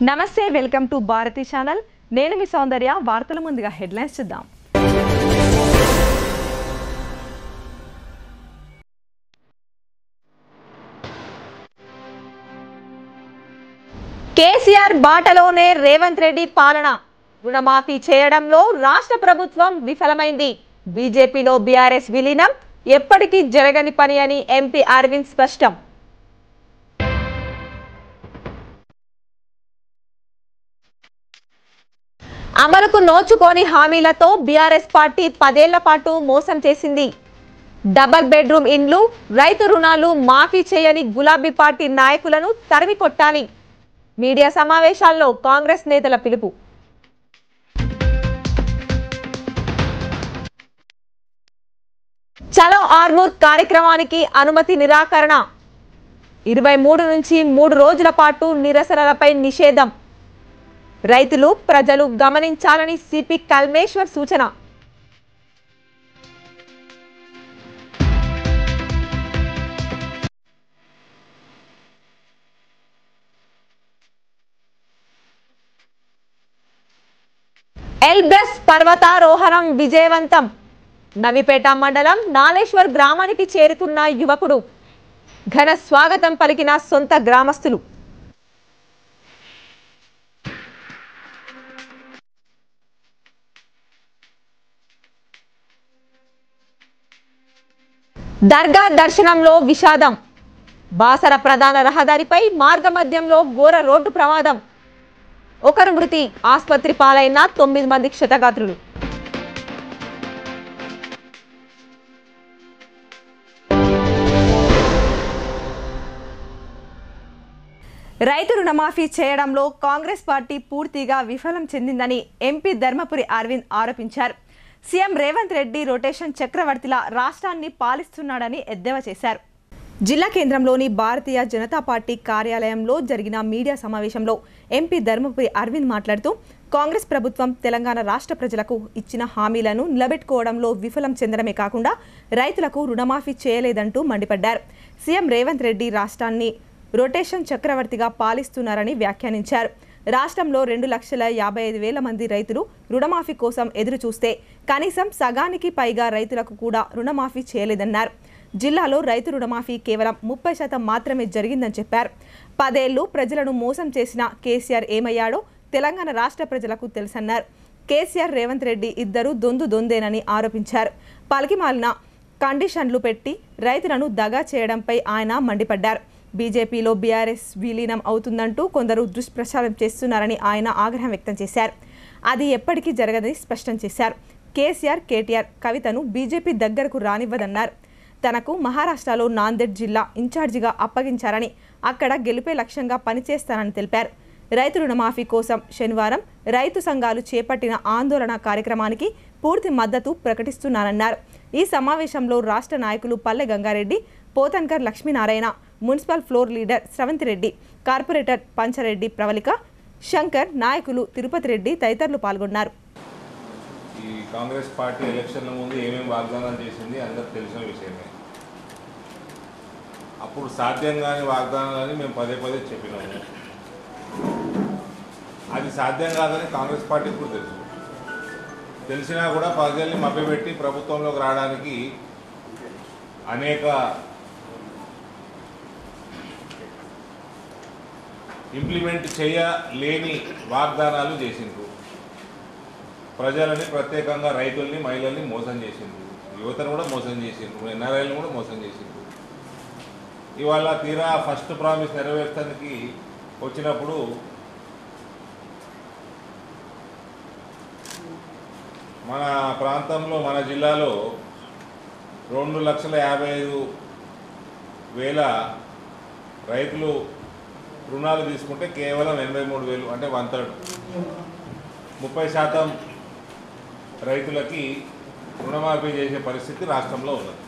నమస్తే, welcome to Bharati channel. నేను మీ సౌందర్య. వార్తల ముందుగా హెడ్లైన్స్ చూద్దాం. కేసీఆర్ బాటలోనే రేవంత్ రెడ్డి పాలన. రుణమాఫీ చేయడంలో రాష్ట్ర ప్రభుత్వం విఫలమైంది. బీజేపీలో బీఆర్ఎస్ విలీనం ఎప్పటికీ జరగని పని అని ఎంపీ అరవింద్ స్పష్టం. అమలుకు నోచుకోని హామీలతో బీఆర్ఎస్ పార్టీ 10 ఏళ్ల పాటు మోసం చేసింది. డబుల్ బెడ్రూమ్ ఇండ్లు, రైతు రుణాలు మాఫీ చేయని గులాబీ పార్టీ నాయకులను తరిమి కొట్టాలి. మీడియా సమావేశాల్లో కాంగ్రెస్ నేతల పిలుపు. చలో ఆర్మూర్ కార్యక్రమానికి అనుమతి నిరాకరణ. 23 నుంచి 3 రోజుల పాటు నిరసనలపై నిషేధం. రైతులు, ప్రజలు గమనించాలని సిపి కల్మేశ్వర్ సూచన. ఎల్బ్రస్ పర్వతారోహణం విజయవంతం. నవిపేట మండలం నాలేశ్వర్ గ్రామానికి చేరుకున్న యువకుడు. ఘన స్వాగతం పలికిన సొంత గ్రామస్తులు. దర్గా దర్శనంలో విషాదం. బాసర ప్రధాన రహదారిపై మార్గమధ్యంలో ఘోర రోడ్డు ప్రమాదం. ఒకరు మృతి, ఆసుపత్రి పాలైన 9 మంది క్షతగాత్రులు. రైతు రుణమాఫీ చేయడంలో కాంగ్రెస్ పార్టీ పూర్తిగా విఫలం చెందిందని ఎంపీ ధర్మపురి అరవింద్ ఆరోపించారు. సీఎం రేవంత్ రెడ్డి రొటేషన్ చక్రవర్తిలా రాష్ట్రాన్ని పాలిస్తున్నాడని ఎద్దేవా చేశారు. జిల్లా కేంద్రంలోని భారతీయ జనతా పార్టీ కార్యాలయంలో జరిగిన మీడియా సమావేశంలో ఎంపీ ధర్మపురి అరవింద్ మాట్లాడుతూ కాంగ్రెస్ ప్రభుత్వం తెలంగాణ రాష్ట్ర ప్రజలకు ఇచ్చిన హామీలను నిలబెట్టుకోవడంలో విఫలం చెందడమే కాకుండా రైతులకు రుణమాఫీ చేయలేదంటూ మండిపడ్డారు. సీఎం రేవంత్ రెడ్డి రాష్ట్రాన్ని రొటేషన్ చక్రవర్తిగా పాలిస్తున్నారని వ్యాఖ్యానించారు. రాష్ట్రంలో 2,55,000 మంది రైతులు రుణమాఫీ కోసం ఎదురు చూస్తే కనీసం సగానికి పైగా రైతులకు కూడా రుణమాఫీ చేయలేదన్నారు. జిల్లాలో రైతు రుణమాఫీ కేవలం 30% మాత్రమే జరిగిందని చెప్పారు. 10 ఏళ్లు ప్రజలను మోసం చేసిన కేసీఆర్ ఏమయ్యాడో తెలంగాణ రాష్ట్ర ప్రజలకు తెలుసన్నారు. కేసీఆర్, రేవంత్ రెడ్డి ఇద్దరు దొందేనని ఆరోపించారు. పలికిమాలిన కండిషన్లు పెట్టి రైతులను దగా చేయడంపై ఆయన మండిపడ్డారు. బీజేపీలో బీఆర్ఎస్ విలీనం అవుతుందంటూ కొందరు దుష్ప్రచారం చేస్తున్నారని ఆయన ఆగ్రహం వ్యక్తం చేశారు. అది ఎప్పటికీ జరగదని స్పష్టం చేశారు. కేసీఆర్, కేటీఆర్ కవితను బీజేపీ దగ్గరకు రానివ్వదన్నారు. తనకు మహారాష్ట్రలో నాందేడ్ జిల్లా ఇన్ఛార్జిగా అప్పగించారని, అక్కడ గెలిపే లక్ష్యంగా పనిచేస్తానని తెలిపారు. రైతు రుణమాఫీ కోసం శనివారం రైతు సంఘాలు చేపట్టిన ఆందోళన కార్యక్రమానికి పూర్తి మద్దతు ప్రకటిస్తున్నానన్నారు. ఈ సమావేశంలో రాష్ట్ర నాయకులు Palle Gangareddy, Pothankar Lakshminarayana, municipal floor leader Sravanthi Reddy, corporator Panchareddy Pravalika, Shankar, నాయకులు తిరుపతి రెడ్డి తదితరులు పాల్గొన్నారు. ఈ కాంగ్రెస్ పార్టీ ఎలక్షన్ల ముందు ఏమేమి వాగ్దానాలు చేసింది అందరికి తెలిసిన విషయమే. అప్పుడు సాధ్యం కాని వాగ్దానాలని మేము పదే చెప్పినాము. అది సాధ్యం కాదని కాంగ్రెస్ పార్టీ కూడా తెలిసినా కూడా ప్రజల్ని మభ్యపెట్టి ప్రభుత్వంలోకి రావడానికి అనేక ఇంప్లిమెంట్ చేయలేని వాగ్దానాలు చేసిండ్రు. ప్రజలని, ప్రత్యేకంగా రైతుల్ని, మహిళల్ని మోసం చేసిండ్రు. యువతను కూడా మోసం చేసిండ్రు. ఎన్ఆర్ఐలను కూడా మోసం చేసిండ్రు. ఇవాళ తీరా ఫస్ట్ ప్రామిస్ నెరవేర్చడానికి వచ్చినప్పుడు మన ప్రాంతంలో, మన జిల్లాలో 2,55,000 రైతులు రుణాలు తీసుకుంటే కేవలం 83,000 అంటే 1/3 30% రైతులకి రుణమాఫీ చేసే పరిస్థితి రాష్ట్రంలో ఉన్నది.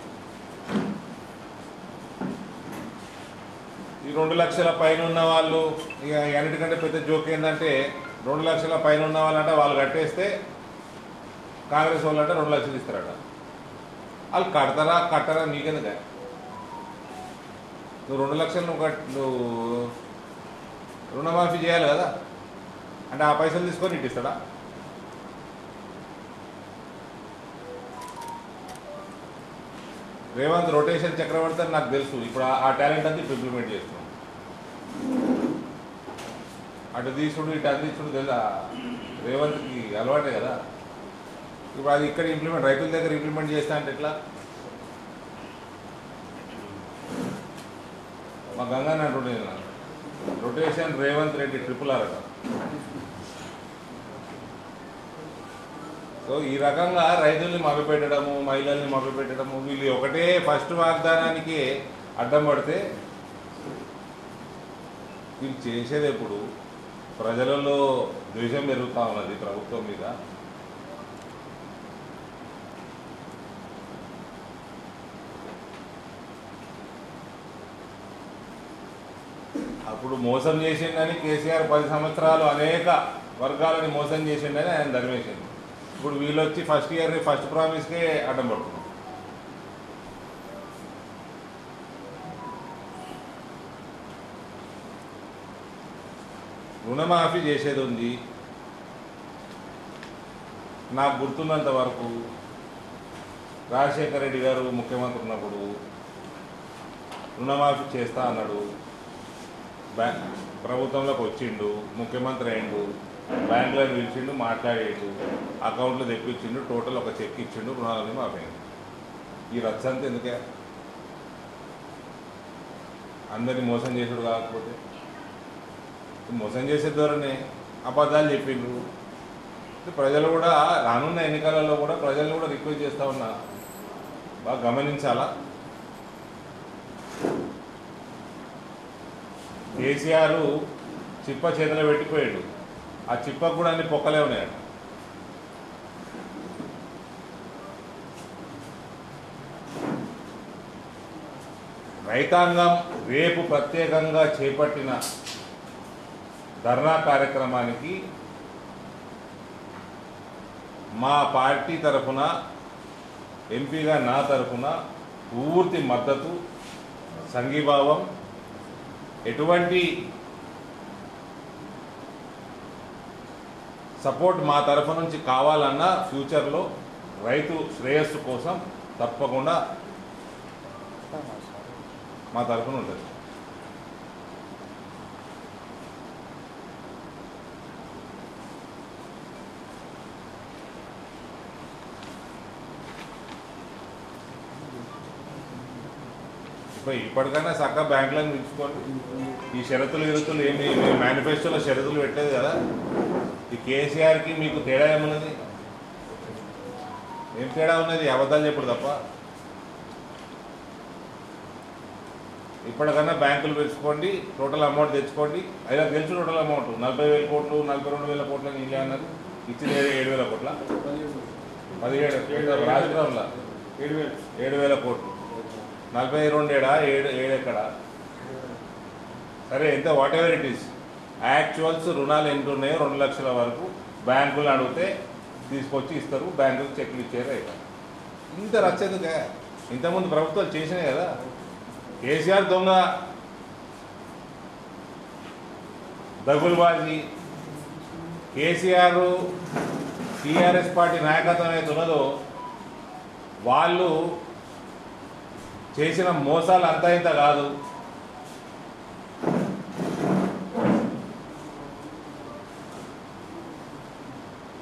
ఈ 2 లక్షల పైన ఉన్న వాళ్ళు, ఇక అన్నిటికంటే పెద్ద జోక్ ఏంటంటే 2 లక్షల పైన ఉన్న వాళ్ళంటే వాళ్ళు కట్టేస్తే కాంగ్రెస్ వాళ్ళు అంటే 2 లక్షలు ఇస్తారట. వాళ్ళు కట్టరా నీకెందుకు? నువ్వు 2 లక్షలు నువ్వు రుణమాఫీ చేయాలి కదా. అంటే ఆ పైసలు తీసుకొని ఇటు ఇస్తాడా? రేవంత్ రొటేషన్ చక్రవర్తి అని నాకు తెలుసు. ఇప్పుడు ఆ టాలెంట్ అంతా ఇప్పుడు ఇంప్లిమెంట్ చేస్తున్నాం. అటు తీసుడు ఇటు అందించుడు తెలుసా రేవంత్కి అలవాటే కదా. ఇప్పుడు అది ఇక్కడ ఇంప్లిమెంట్ రైతుల దగ్గర ఇంప్లిమెంట్ చేస్తా అంటే ఎట్లా? మా గంగా అంటుండే రొటేషన్ రేవంత్ రెడ్డి RRR అట. సో ఈ రకంగా రైతుల్ని మభ్యపెట్టడము, మహిళల్ని మభ్యపెట్టడము, వీళ్ళు ఒకటే ఫస్ట్ వాగ్దానానికి అడ్డం పడితే వీళ్ళు చేసేది ఎప్పుడు? ప్రజలలో ద్వేషం పెరుగుతూ ఉన్నది ప్రభుత్వం మీద. అప్పుడు మోసం చేసిండని కేసీఆర్ 10 సంవత్సరాలు అనేక వర్గాలని మోసం చేసిండని ఆయన ధర్మేసింది. ఇప్పుడు వీళ్ళు వచ్చి ఫస్ట్ ఇయర్ని ఫస్ట్ ప్రామిస్కే అడ్డం పడుతున్నారు. రుణమాఫీ చేసేది ఉంది. నాకు గుర్తున్నంత వరకు రాజశేఖర రెడ్డి గారు ముఖ్యమంత్రి ఉన్నప్పుడు రుణమాఫీ చేస్తా అన్నాడు. ప్రభుత్వంలోకి వచ్చిండు, ముఖ్యమంత్రి అయిండు, బ్యాంకులను పిలిచిండు, మాట్లాడేడు, అకౌంట్లు తెప్పించిండు, టోటల్ ఒక చెక్ ఇచ్చిండు, రుణాలని మాఫీ. ఈ రచ్చంతా ఎందుకే? అందరినీ మోసం చేసుడు కాకపోతే మోసం చేసే ధోరణి, అబద్ధాలు చెప్పిండ్రు. ప్రజలు కూడా రానున్న ఎన్నికలలో కూడా ప్రజలను కూడా రిక్వెస్ట్ చేస్తూ ఉన్నా, బాగా గమనించాలా. కేసీఆర్ చిప్ప చేతిలో పెట్టిపోయాడు. ఆ చిప్పకు కూడా అన్ని పొక్కలే ఉన్నాయట. రైతాంగం రేపు ప్రత్యేకంగా చేపట్టిన ధర్నా కార్యక్రమానికి మా పార్టీ తరఫున, ఎంపీగా నా తరఫున పూర్తి మద్దతు, సంఘీభావం. ఎటువంటి సపోర్ట్ మా తరఫు నుంచి కావాలన్నా ఫ్యూచర్లో రైతు శ్రేయస్సు కోసం తప్పకుండా మా తరఫున ఉంటుంది. ఇప్పటికైనా చక్కగా బ్యాంకులను పిలుచుకోండి. ఈ షరతులు విరుతులు ఏమి మేనిఫెస్టోలో షరతులు పెట్టలేదు కదా. ఈ కేసీఆర్కి మీకు తేడా ఏమున్నది? ఏం తేడా ఉన్నది? అబద్ధాలు చెప్పుడు తప్ప. ఇప్పటికన్నా బ్యాంకులు పెంచుకోండి, టోటల్ అమౌంట్ తెచ్చుకోండి. అయినా తెలుసు టోటల్ అమౌంట్ 40,000 కోట్లు, 42,000 కోట్ల నీళ్ళే అన్నారు. ఇచ్చింది 7,000 కోట్ల, 17 రాజకీయంలో 7,000 కోట్లు, 42 ఏడా 7 ఎక్కడ? సరే, ఎంత what ever it is, actuals రుణాలు ఎంత ఉన్నాయో 2 లక్షల వరకు బ్యాంకులు అడిగితే తీసుకొచ్చి ఇస్తారు, బ్యాంకులకు చెక్లు ఇచ్చారు. అయితే ఇంత రచ్చేందుకే? ఇంతకుముందు ప్రభుత్వాలు చేసినాయి కదా. కేసీఆర్ దొంగ, దగులుబాజీ. కేసీఆర్ టీఆర్ఎస్ పార్టీ నాయకత్వం అయితే ఉన్నదో వాళ్ళు చేసిన మోసాలు అంతా ఇంత కాదు.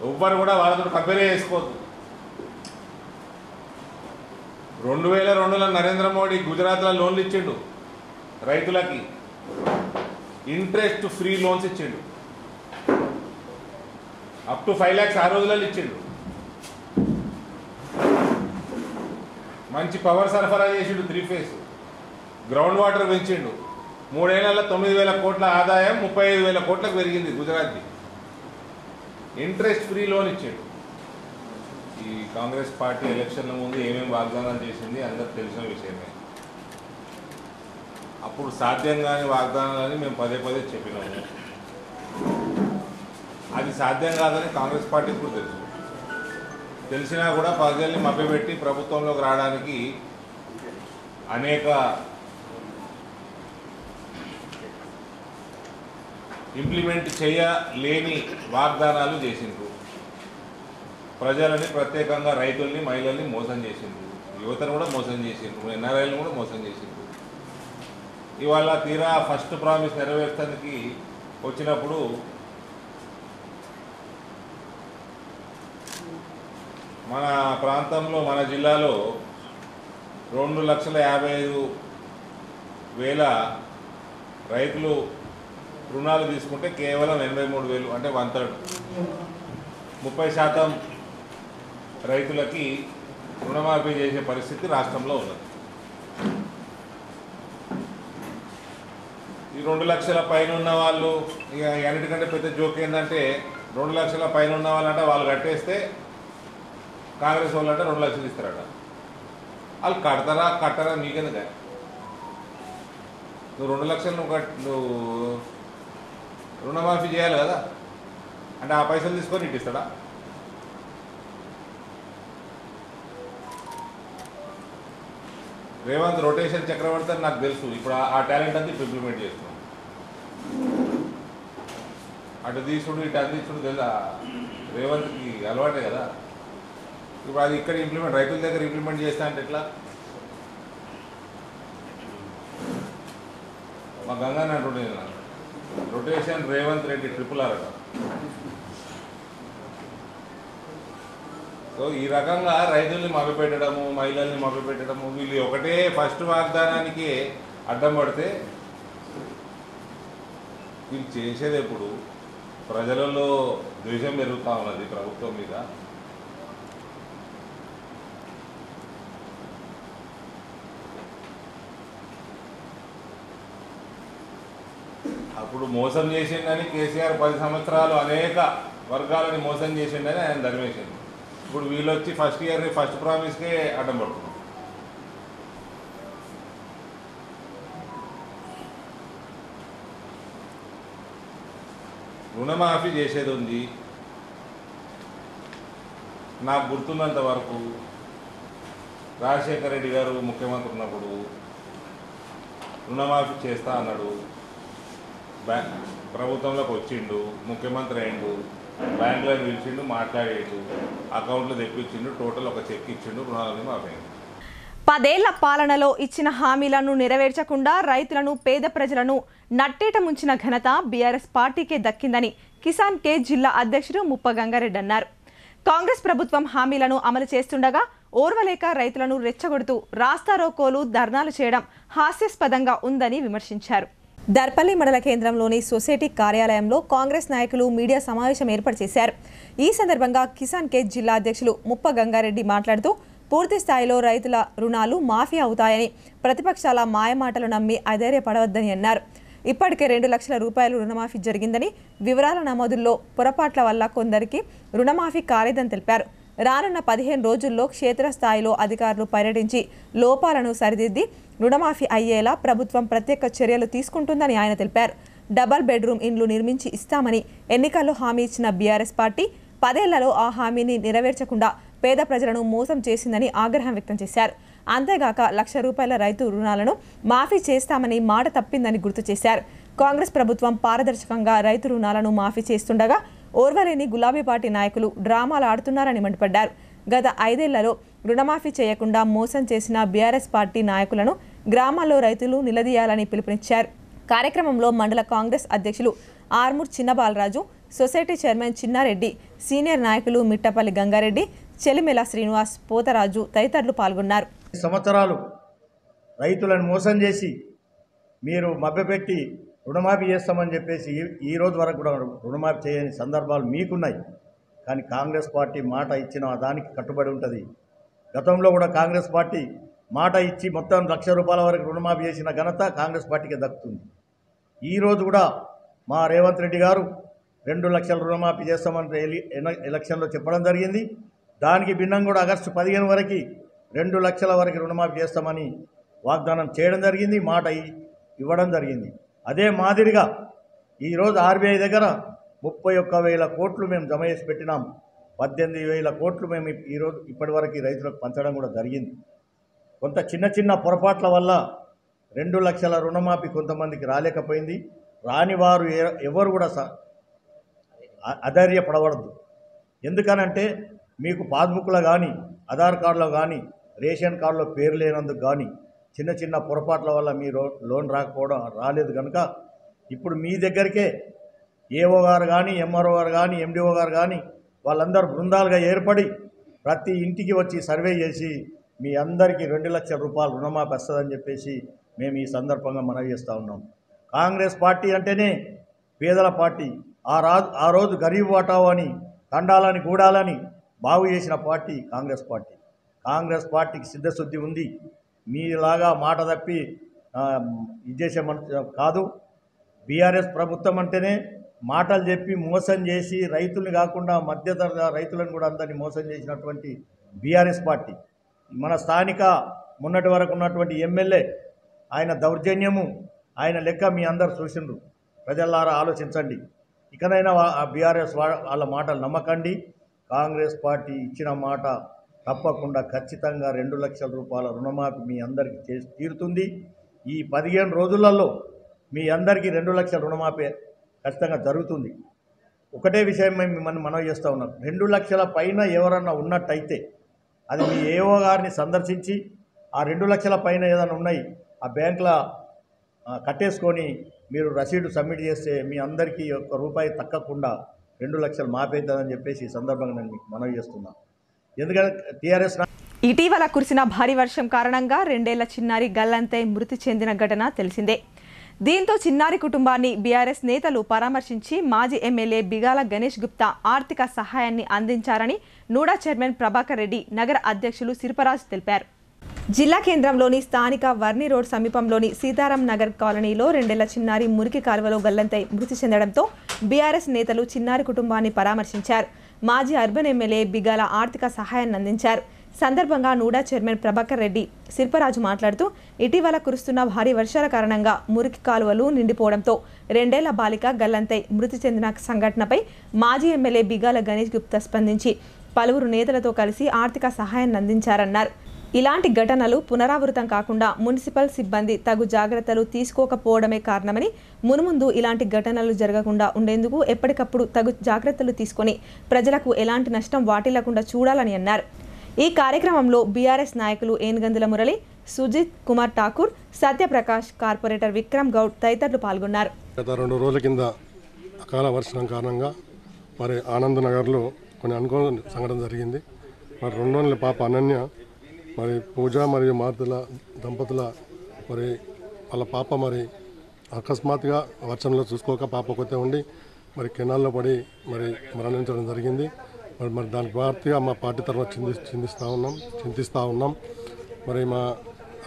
ఎవ్వరు కూడా వాళ్ళతో కంపేర్ చేసుకోవద్దు. 2002లో నరేంద్ర మోడీ గుజరాత్లో లోన్లు ఇచ్చిండు రైతులకి, ఇంట్రెస్ట్ ఫ్రీ లోన్స్ ఇచ్చిండు, అప్ టు 5 lakhs ఆ రోజులలో ఇచ్చిండు. మంచి పవర్ సరఫరా చేసిండు, 3 phase, గ్రౌండ్ వాటర్ పెంచిండు. 3 ఏళ్లలో 9,000 కోట్ల ఆదాయం 35,000 కోట్లకు పెరిగింది గుజరాత్కి. ఇంట్రెస్ట్ ఫ్రీ లోన్ ఇచ్చిండు. ఈ కాంగ్రెస్ పార్టీ ఎలక్షన్ల ముందు ఏమేమి వాగ్దానాలు చేసింది అందరికి తెలిసిన విషయమే. అప్పుడు సాధ్యం కాని వాగ్దానాలని మేము పదే చెప్పినాము. అది సాధ్యం కాదని కాంగ్రెస్ పార్టీకి కూడా తెలుసు. తెలిసినా కూడా ప్రజల్ని మభ్యపెట్టి ప్రభుత్వంలోకి రావడానికి అనేక ఇంప్లిమెంట్ చేయలేని వాగ్దానాలు చేసిండ్రు. ప్రజలని ప్రత్యేకంగా రైతుల్ని మహిళల్ని మోసం చేసిండ్రు, యువతను కూడా మోసం చేసిండ్రు, ఎన్ఆర్ఐలను కూడా మోసం చేసిండ్రు. ఇవాళ తీరా ఫస్ట్ ప్రామిస్ నెరవేర్చడానికి వచ్చినప్పుడు మన ప్రాంతంలో మన జిల్లాలో 2,55,000 రైతులు రుణాలు తీసుకుంటే కేవలం 83,000 అంటే 1/3 30% రైతులకి రుణమాఫీ చేసే పరిస్థితి రాష్ట్రంలో ఉన్నది. ఈ 2 లక్షల పైన ఉన్న వాళ్ళు ఇక అన్నిటికంటే పెద్ద జోక్ ఏంటంటే 2 లక్షల పైన ఉన్న వాళ్ళంటే వాళ్ళు కట్టేస్తే కాంగ్రెస్ వాళ్ళు అంటే 2 లక్షలు ఇస్తారట. వాళ్ళు కట్టరా మీకెందుక? నువ్వు 2 లక్షలు నువ్వు రుణమాఫీ చేయాలి కదా, అంటే ఆ పైసలు తీసుకొని ఇట్టిస్తాడా? రేవంత్ రొటేషన్ చక్రవర్తి అని నాకు తెలుసు. ఇప్పుడు ఆ టాలెంట్ అంతా ఇప్పుడు ఇంప్లిమెంట్ చేస్తున్నాం. అటు తీసుడు ఇటు అందించుడు తెలుసా రేవంత్కి అలవాటే కదా. ఇప్పుడు అది ఇక్కడ ఇంప్లిమెంట్ రైతుల దగ్గర ఇంప్లిమెంట్ చేస్తా అంటే ఎట్లా? మా గంగానే అంటుండే రొటేషన్ రేవంత్ రెడ్డి RRR అట. సో ఈ రకంగా రైతుల్ని మభ్యపెట్టడము, మహిళల్ని మభ్యపెట్టడము, వీళ్ళు ఒకటే ఫస్ట్ వాగ్దానానికి అడ్డం పడితే వీళ్ళు చేసేది ఎప్పుడు? ప్రజలలో ద్వేషం పెరుగుతూ ఉన్నది ప్రభుత్వం మీద. అప్పుడు మోసం చేసిండని కేసీఆర్ 10 సంవత్సరాలు అనేక వర్గాలని మోసం చేసిండని ఆయన ధర్మేసింది. ఇప్పుడు వీళ్ళు వచ్చి ఫస్ట్ ఇయర్ ఫస్ట్ ప్రామిస్కే అడ్డం పడుతున్నారు. రుణమాఫీ చేసేది ఉంది. నాకు గుర్తున్నంత వరకు రాజశేఖర రెడ్డి గారు ముఖ్యమంత్రి ఉన్నప్పుడు రుణమాఫీ చేస్తా అన్నాడు. ప్రభుత్వంలోకి వచ్చిండు, ముఖ్యమంత్రి అయిండు, బ్యాంకులో పిలిచిండు, మాట్లాడేడు, అకౌంట్లో తెప్పించిండు, టోటల్ ఒక చెక్ ఇచ్చిండు, రుణాలని మాఫీ. 10 ఏళ్ల పాలనలో ఇచ్చిన హామీలను నెరవేర్చకుండా రైతులను, పేద ప్రజలను నట్టేట ముంచిన ఘనత బీఆర్ఎస్ పార్టీకే దక్కిందని కిసాన్ కే జిల్లా అధ్యక్షుడు ముప్ప గంగారెడ్డి అన్నారు. కాంగ్రెస్ ప్రభుత్వం హామీలను అమలు చేస్తుండగా ఓర్వలేక రైతులను రెచ్చగొడుతూ రాస్తారోకోలు, ధర్నాలు చేయడం హాస్యాస్పదంగా ఉందని విమర్శించారు. దర్పల్లి మండల కేంద్రంలోని సొసైటీ కార్యాలయంలో కాంగ్రెస్ నాయకులు మీడియా సమావేశం ఏర్పాటు చేశారు. ఈ సందర్భంగా కిసాన్ కే జిల్లా అధ్యక్షులు ముప్ప గంగారెడ్డి మాట్లాడుతూ పూర్తి స్థాయిలో రైతుల రుణాలు మాఫీ అవుతాయని, ప్రతిపక్షాల మాయమాటలు నమ్మి అధైర్యపడవద్దని అన్నారు. ఇప్పటికే 2 లక్షల రూపాయలు రుణమాఫీ జరిగిందని, వివరాల నమోదుల్లో పొరపాట్ల వల్ల కొందరికి రుణమాఫీ కాలేదని తెలిపారు. రానున్న 15 రోజుల్లో క్షేత్రస్థాయిలో అధికారులు పర్యటించి లోపాలను సరిదిద్ది రుణమాఫీ అయ్యేలా ప్రభుత్వం ప్రత్యేక చర్యలు తీసుకుంటుందని ఆయన తెలిపారు. డబల్ బెడ్రూమ్ ఇండ్లు నిర్మించి ఇస్తామని ఎన్నికల్లో హామీ ఇచ్చిన బీఆర్ఎస్ పార్టీ 10 ఏళ్లలో ఆ హామీని నెరవేర్చకుండా పేద ప్రజలను మోసం చేసిందని ఆగ్రహం వ్యక్తం చేశారు. అంతేగాక 1 లక్ష రూపాయల రైతు రుణాలను మాఫీ చేస్తామని మాట తప్పిందని గుర్తు చేశారు. కాంగ్రెస్ ప్రభుత్వం పారదర్శకంగా రైతు రుణాలను మాఫీ చేస్తుండగా ఓర్వలేని గులాబీ పార్టీ నాయకులు డ్రామాలు ఆడుతున్నారని మండిపడ్డారు. గత 5 ఏళ్లలో రుణమాఫీ చేయకుండా మోసం చేసిన బీఆర్ఎస్ పార్టీ నాయకులను గ్రామాల్లో రైతులు నిలదీయాలని పిలుపునిచ్చారు. కార్యక్రమంలో మండల కాంగ్రెస్ అధ్యక్షులు Armoor Chinnabalaraju, society chairman Chinnareddy, senior నాయకులు మిట్టపల్లి గంగారెడ్డి, చెలిమెల శ్రీనివాస్, పోతరాజు తదితరులు పాల్గొన్నారు. సంవత్సరాలు రైతులను మోసం చేసి మీరు మభ్యపెట్టి రుణమాఫీ చేస్తామని చెప్పేసి ఈ రోజు వరకు కూడా రుణమాఫీ చేయని సందర్భాలు మీకున్నాయి. కానీ కాంగ్రెస్ పార్టీ మాట ఇచ్చిన దానికి కట్టుబడి ఉంటుంది. గతంలో కూడా కాంగ్రెస్ పార్టీ మాట ఇచ్చి మొత్తం 1 లక్ష రూపాయల వరకు రుణమాఫీ చేసిన ఘనత కాంగ్రెస్ పార్టీకి దక్కుతుంది. ఈరోజు కూడా మా రేవంత్ రెడ్డి గారు 2 లక్షల రుణమాఫీ చేస్తామని ఎలక్షన్లో చెప్పడం జరిగింది. దానికి భిన్నంగా కూడా ఆగస్టు 15 వరకు 2 లక్షల వరకు రుణమాఫీ చేస్తామని వాగ్దానం చేయడం జరిగింది, మాట ఇవ్వడం జరిగింది. అదే మాదిరిగా ఈరోజు ఆర్బీఐ దగ్గర 31,000 కోట్లు మేము జమ చేసి పెట్టినాం. 18,000 కోట్లు మేము ఈరోజు ఇప్పటివరకు రైతులకు పంచడం కూడా జరిగింది. కొంత చిన్న చిన్న పొరపాట్ల వల్ల 2 లక్షల రుణమాఫీ కొంతమందికి రాలేకపోయింది. రాని వారు ఎవరు కూడా అధైర్యపడవద్దు. ఎందుకనంటే మీకు పాస్బుక్లో కానీ ఆధార్ కార్డులో కానీ రేషన్ కార్డులో పేరు లేనందుకు కానీ చిన్న చిన్న పొరపాట్ల వల్ల మీ లోన్ రాలేదు కనుక ఇప్పుడు మీ దగ్గరికే ఏఓ గారు కానీ ఎంఆర్ఓ గారు కానీ ఎండిఓ గారు కానీ వాళ్ళందరూ బృందాలుగా ఏర్పడి ప్రతి ఇంటికి వచ్చి సర్వే చేసి మీ అందరికీ 2 లక్షల రూపాయలు రుణమాఫీ వస్తుందని చెప్పేసి మేము ఈ సందర్భంగా మనవి చేస్తూ ఉన్నాం. కాంగ్రెస్ పార్టీ అంటేనే పేదల పార్టీ. ఆ రోజు గరీబ్ వాటావు అని తండాలని గూడాలని బాగు చేసిన పార్టీ కాంగ్రెస్ పార్టీ. కాంగ్రెస్ పార్టీకి సిద్ధశుద్ధి ఉంది. మీలాగా మాట తప్పి ఇది చేసే కాదు. బీఆర్ఎస్ ప్రభుత్వం అంటేనే మాటలు చెప్పి మోసం చేసి రైతుల్ని కాకుండా మధ్యతరగతి రైతులను కూడా అందరినీ మోసం చేసినటువంటి బీఆర్ఎస్ పార్టీ. మన స్థానిక మొన్నటి వరకు ఉన్నటువంటి ఎమ్మెల్యే ఆయన దౌర్జన్యము ఆయన లెక్క మీ అందరు చూసిండ్రు. ప్రజలారా ఆలోచించండి. ఇకనైనా బీఆర్ఎస్ వాళ్ళ మాటలు నమ్మకండి. కాంగ్రెస్ పార్టీ ఇచ్చిన మాట తప్పకుండా ఖచ్చితంగా 2 లక్షల రూపాయల రుణమాఫీ మీ అందరికీ చేసి తీరుతుంది. ఈ 15 రోజులలో మీ అందరికీ 2 లక్షల రుణమాఫీ ఖచ్చితంగా జరుగుతుంది. ఒకటే విషయం మేము మిమ్మల్ని మనవి చేస్తూ ఉన్నాం. 2 లక్షల పైన ఎవరన్నా ఉన్నట్టయితే అది మీ ఏఓ గారిని సందర్శించి ఆ 2 లక్షల పైన ఏదైనా ఉన్నాయి ఆ బ్యాంకులో కట్టేసుకొని మీరు రసీదు సబ్మిట్ చేస్తే మీ అందరికీ ₹1 తక్కకుండా 2 లక్షలు మాఫీ అవుతుందని చెప్పేసి ఈ సందర్భంగా నేను మీకు మనవి చేస్తున్నాను. ఎందుకంటే టీఆర్ఎస్ ఇటీవల కురిసిన భారీ వర్షం కారణంగా 2 ఏళ్ల చిన్నారి గల్లంతై మృతి చెందిన ఘటన తెలిసిందే. దీంతో చిన్నారి కుటుంబాన్ని బీఆర్ఎస్ నేతలు పరామర్శించి మాజీ ఎమ్మెల్యే బిగాల గణేష్ గుప్తా ఆర్థిక సహాయాన్ని అందించారని నూడా చైర్మన్ ప్రభాకర్ రెడ్డి నగర అధ్యక్షులు సిరిపరాజ్ తెలిపారు. జిల్లా కేంద్రంలోని స్థానిక వర్ని రోడ్ సమీపంలోని సీతారాం నగర్ కాలనీలో 2 ఏళ్ల చిన్నారి మురికి కాలువలో గల్లంతై మృతి చెందడంతో బీఆర్ఎస్ నేతలు చిన్నారి కుటుంబాన్ని పరామర్శించారు. మాజీ అర్బన్ ఎమ్మెల్యే బిగాల ఆర్థిక సహాయాన్ని అందించారు. సందర్భంగా నూడా చైర్మన్ ప్రభాకర్ రెడ్డి సిరిపరాజు మాట్లాడుతూ ఇటీవల కురుస్తున్న భారీ వర్షాల కారణంగా మురికి కాలువలు నిండిపోవడంతో 2 ఏళ్ల బాలిక గల్లంతై మృతి చెందిన సంఘటనపై మాజీ ఎమ్మెల్యే బిగాల గణేష్ గుప్తా స్పందించి పలువురు నేతలతో కలిసి ఆర్థిక సహాయాన్ని అందించారన్నారు. ఇలాంటి ఘటనలు పునరావృతం కాకుండా మున్సిపల్ సిబ్బంది తగు జాగ్రత్తలు తీసుకోకపోవడమే కారణమని మున్ముందు ఇలాంటి ఘటనలు జరగకుండా ఉండేందుకు ఎప్పటికప్పుడు తగు జాగ్రత్తలు తీసుకొని ప్రజలకు ఎలాంటి నష్టం వాటిల్లకుండా చూడాలని అన్నారు. ఈ కార్యక్రమంలో బీఆర్ఎస్ నాయకులు ఏనుగందుల మురళి, సుజిత్ కుమార్ ఠాకూర్, సత్యప్రకాష్, కార్పొరేటర్ విక్రమ్ గౌడ్ తదితరులు పాల్గొన్నారు. గత 2 రోజుల కింద అకాల వర్షం కారణంగా మరి ఆనంద్ నగర్లో కొన్ని అనుకోని సంఘటన జరిగింది. మరి 2 నెలల పాప అనన్య మరి పూజ మరియు మారుతుల దంపతుల మరి వాళ్ళ పాప మరి అకస్మాత్తుగా వర్షంలో చూసుకోక పాప కొత్త ఉండి మరి కెనాల్లో పడి మరి మరణించడం జరిగింది. మరి దానికి పూర్తిగా మా పార్టీ తరఫున చింతిస్తూ ఉన్నాం. మరి మా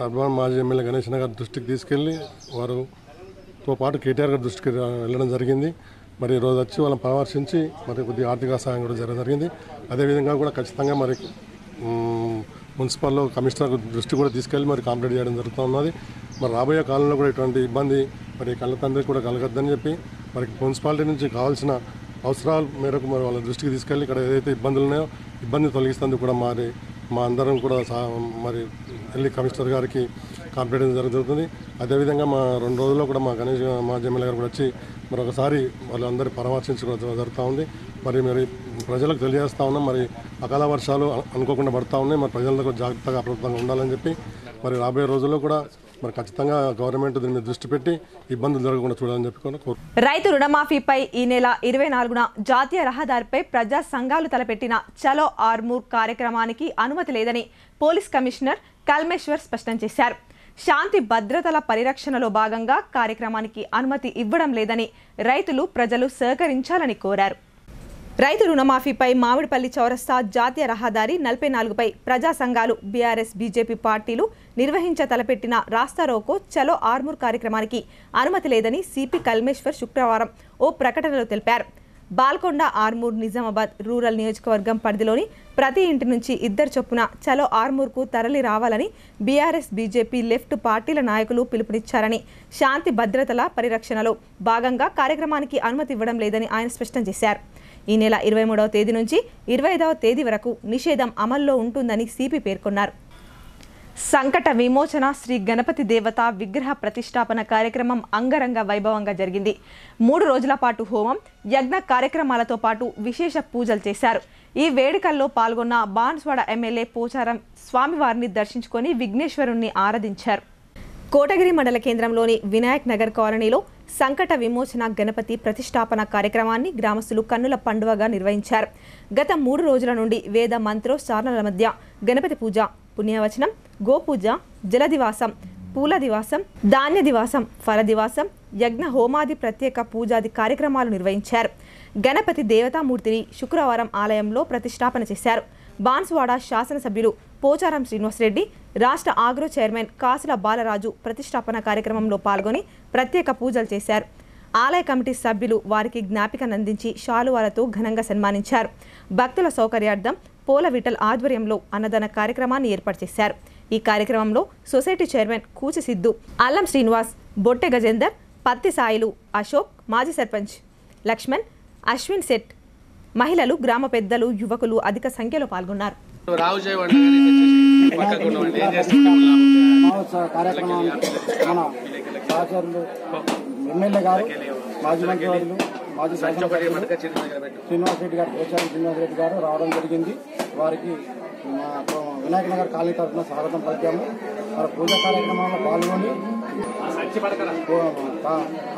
అర్బన్ మాజీ ఎమ్మెల్యే గణేష్ గారి దృష్టికి తీసుకెళ్ళి వారితో పాటు కేటీఆర్ గారి దృష్టికి వెళ్ళడం జరిగింది. మరి ఈరోజు వచ్చి వాళ్ళని పరామర్శించి మరి కొద్దిగా ఆర్థిక సహాయం కూడా జరిగింది. అదేవిధంగా కూడా ఖచ్చితంగా మరి మున్సిపల్లో కమిషనర్ దృష్టి కూడా తీసుకెళ్ళి మరి కంప్లీట్ చేయడం జరుగుతున్నది. మరి రాబోయే కాలంలో కూడా ఇటువంటి ఇబ్బంది మరి కళ్ళ తండ్రికి కూడా కలగద్దని చెప్పి మరి మున్సిపాలిటీ నుంచి కావాల్సిన అవసరాల మేరకు మరి వాళ్ళ దృష్టికి తీసుకెళ్ళి ఇక్కడ ఏదైతే ఇబ్బందులు ఉన్నాయో ఇబ్బంది తొలగిస్తుంది కూడా మరి మా అందరం కూడా మరి వెళ్ళి కమిషనర్ గారికి కంప్లీట్ జరుగుతుంది. అదేవిధంగా మా 2 రోజుల్లో కూడా మా గణేష్ మాజీ ఎమ్మెల్యే గారు కూడా వచ్చి మరొకసారి వాళ్ళందరూ పరామర్శించడం జరుగుతూ ఉంది. మరి ప్రజలకు తెలియజేస్తూ ఉన్నాం. మరి అకాల వర్షాలు అనుకోకుండా పడుతూ ఉన్నాయి. మరి ప్రజలకు జాగ్రత్తగా అప్రమత్తంగా ఉండాలని చెప్పి మరి రాబోయే రోజుల్లో కూడా మరి ఖచ్చితంగా గవర్నమెంట్ దీని మీద దృష్టి పెట్టి ఇబ్బందులు జరగకుండా చూడాలని చెప్పి రైతు రుణమాఫీపై ఈ నెల 24న జాతీయ రహదారిపై ప్రజా సంఘాలు తలపెట్టిన చలో ఆర్మూర్ కార్యక్రమానికి అనుమతి లేదని పోలీస్ కమిషనర్ కల్మేశ్వర్ స్పష్టం చేశారు. శాంతి భద్రతల పరిరక్షణలో భాగంగా కార్యక్రమానికి అనుమతి ఇవ్వడం లేదని రైతులు ప్రజలు సహకరించాలని కోరారు. రైతు రుణమాఫీపై మామిడిపల్లి చౌరస్తా జాతీయ రహదారి 44పై ప్రజా సంఘాలు బీఆర్ఎస్ బీజేపీ పార్టీలు తలపెట్టిన రాస్తారోకో చలో ఆర్మూర్ కార్యక్రమానికి అనుమతి లేదని సిపి కల్మేశ్వర్ శుక్రవారం ఓ ప్రకటనలో తెలిపారు. బాల్కొండ, ఆర్మూర్, నిజామాబాద్ రూరల్ నియోజకవర్గం పరిధిలోని ప్రతి ఇంటి నుంచి 2 చొప్పున చలో ఆర్మూర్కు తరలి రావాలని బీఆర్ఎస్ బీజేపీ లెఫ్ట్ పార్టీల నాయకులు పిలుపునిచ్చారని, శాంతి భద్రతల పరిరక్షణలో భాగంగా కార్యక్రమానికి అనుమతి ఇవ్వడం లేదని ఆయన స్పష్టం చేశారు. ఈ నెల 23వ తేదీ నుంచి 25వ తేదీ వరకు నిషేధం అమల్లో ఉంటుందని సిపి పేర్కొన్నారు. సంకట విమోచన శ్రీ గణపతి దేవత విగ్రహ ప్రతిష్టాపన కార్యక్రమం అంగరంగ వైభవంగా జరిగింది. 3 రోజుల పాటు హోమం, యజ్ఞ కార్యక్రమాలతో పాటు విశేష పూజలు చేశారు. ఈ వేడుకల్లో పాల్గొన్న బాన్స్వాడ ఎమ్మెల్యే పోచారం స్వామివారిని దర్శించుకొని విఘ్నేశ్వరుణ్ణి ఆరాధించారు. కోటగిరి మండల కేంద్రంలోని వినాయక్ నగర్ కాలనీలో సంకట విమోచన గణపతి ప్రతిష్టాపన కార్యక్రమాన్ని గ్రామస్తులు కన్నుల పండువగా నిర్వహించారు. గత 3 రోజుల నుండి వేద మంత్రోచ్చారణల మధ్య గణపతి పూజ, పుణ్యవచనం, గోపూజ, జలదివాసం, పూల దివాసం, ధాన్య దివాసం, ఫల దివాసం, యజ్ఞ హోమాది ప్రత్యేక పూజాది కార్యక్రమాలు నిర్వహించారు. గణపతి దేవతామూర్తిని శుక్రవారం ఆలయంలో ప్రతిష్టాపన చేశారు. బాన్స్వాడ శాసనసభ్యులు పోచారం శ్రీనివాసరెడ్డి, రాష్ట్ర ఆగ్రో చైర్మన్ కాసుల బాలరాజు ప్రతిష్టాపన కార్యక్రమంలో పాల్గొని ప్రత్యేక పూజలు చేశారు. ఆలయ కమిటీ సభ్యులు వారికి జ్ఞాపికనందించి శాలువాలతో ఘనంగా సన్మానించారు. భక్తుల సౌకర్యార్థం పోల విఠల్ ఆధ్వర్యంలో అన్నదాన కార్యక్రమాన్ని ఏర్పాటు చేశారు. ఈ కార్యక్రమంలో సొసైటీ చైర్మన్ కూచి సిద్ధు, అల్లం శ్రీనివాస్, బొట్టె గజేందర్, పత్తి సాయిలు, అశోక్, మాజీ సర్పంచ్ లక్ష్మణ్, అశ్విన్ సెట్, మహిళలు, గ్రామ పెద్దలు, యువకులు అధిక సంఖ్యలో పాల్గొన్నారు. ఎమ్మెల్యే గారు, మాజీ మంత్రివర్యులు, మాజీ శాసనసభ్యులు శ్రీనివాసరెడ్డి గారు, పోచారం శ్రీనివాసరెడ్డి గారు రావడం జరిగింది. వారికి వినాయక నగర్ కాలనీ తరఫున స్వాగతం పలికాము. వారి పూజా కార్యక్రమంలో పాల్గొని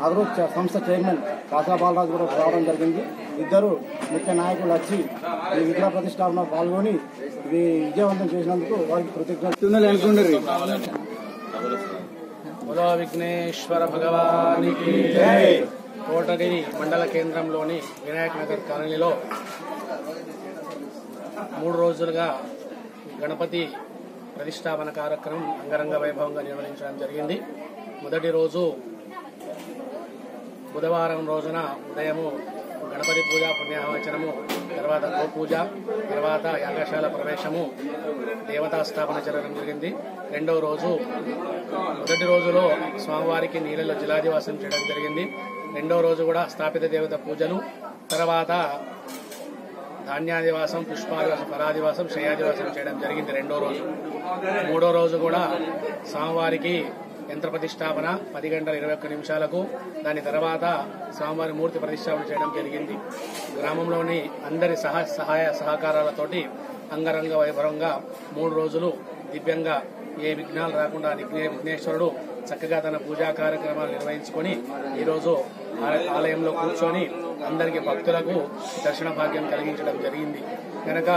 అగ్రో సంస్థ చైర్మన్ కాసుల బాలరాజు కూడా రావడం జరిగింది. ఇద్దరు ముఖ్య నాయకులు వచ్చి ఈ విగ్రహ ప్రతిష్టాపన పాల్గొని ఇది విజయవంతం చేసినందుకు వారికి కృతజ్ఞతలు అనుకుంటారు. బోలో విఘ్నేశ్వర భగవానికి జై. కోటగిరి మండల కేంద్రంలోని వినాయక్ నగర్ కాలనీలో 3 రోజులుగా గణపతి ప్రతిష్టాపన కార్యక్రమం అంగరంగ వైభవంగా నిర్వహించడం జరిగింది. మొదటి రోజు బుధవారం రోజున ఉదయము గణపతి పూజ, పుణ్యాహవచనము, తర్వాత గోపూజ, తర్వాత యాగశాల ప్రవేశము, దేవతా స్థాపన జరగడం జరిగింది. రెండవ రోజు, మొదటి రోజులో స్వామివారికి నీళ్ళలో జలాదివాసం చేయడం జరిగింది. రెండవ రోజు కూడా స్థాపిత దేవత పూజలు, తర్వాత ధాన్యాదివాసం, పుష్పాదివాసం, ఫలాదివాసం, శయాదివాసం చేయడం జరిగింది రెండో రోజు. మూడో రోజు కూడా స్వామివారికి యంత్ర ప్రతిష్టాపన 10 గంటల 21 నిమిషాలకు, దాని తర్వాత స్వామివారి మూర్తి ప్రతిష్టాపన చేయడం జరిగింది. గ్రామంలోని అందరి సహాయ సహకారాలతోటి అంగరంగ వైభవంగా 3 రోజులు దివ్యంగా ఏ విఘ్నాలు రాకుండా విఘ్నేశ్వరుడు చక్కగా తన పూజా కార్యక్రమాలు నిర్వహించుకొని ఈరోజు ఆలయంలో కూర్చొని అందరికీ భక్తులకు దర్శన భాగ్యం కలిగించడం జరిగింది. కనుక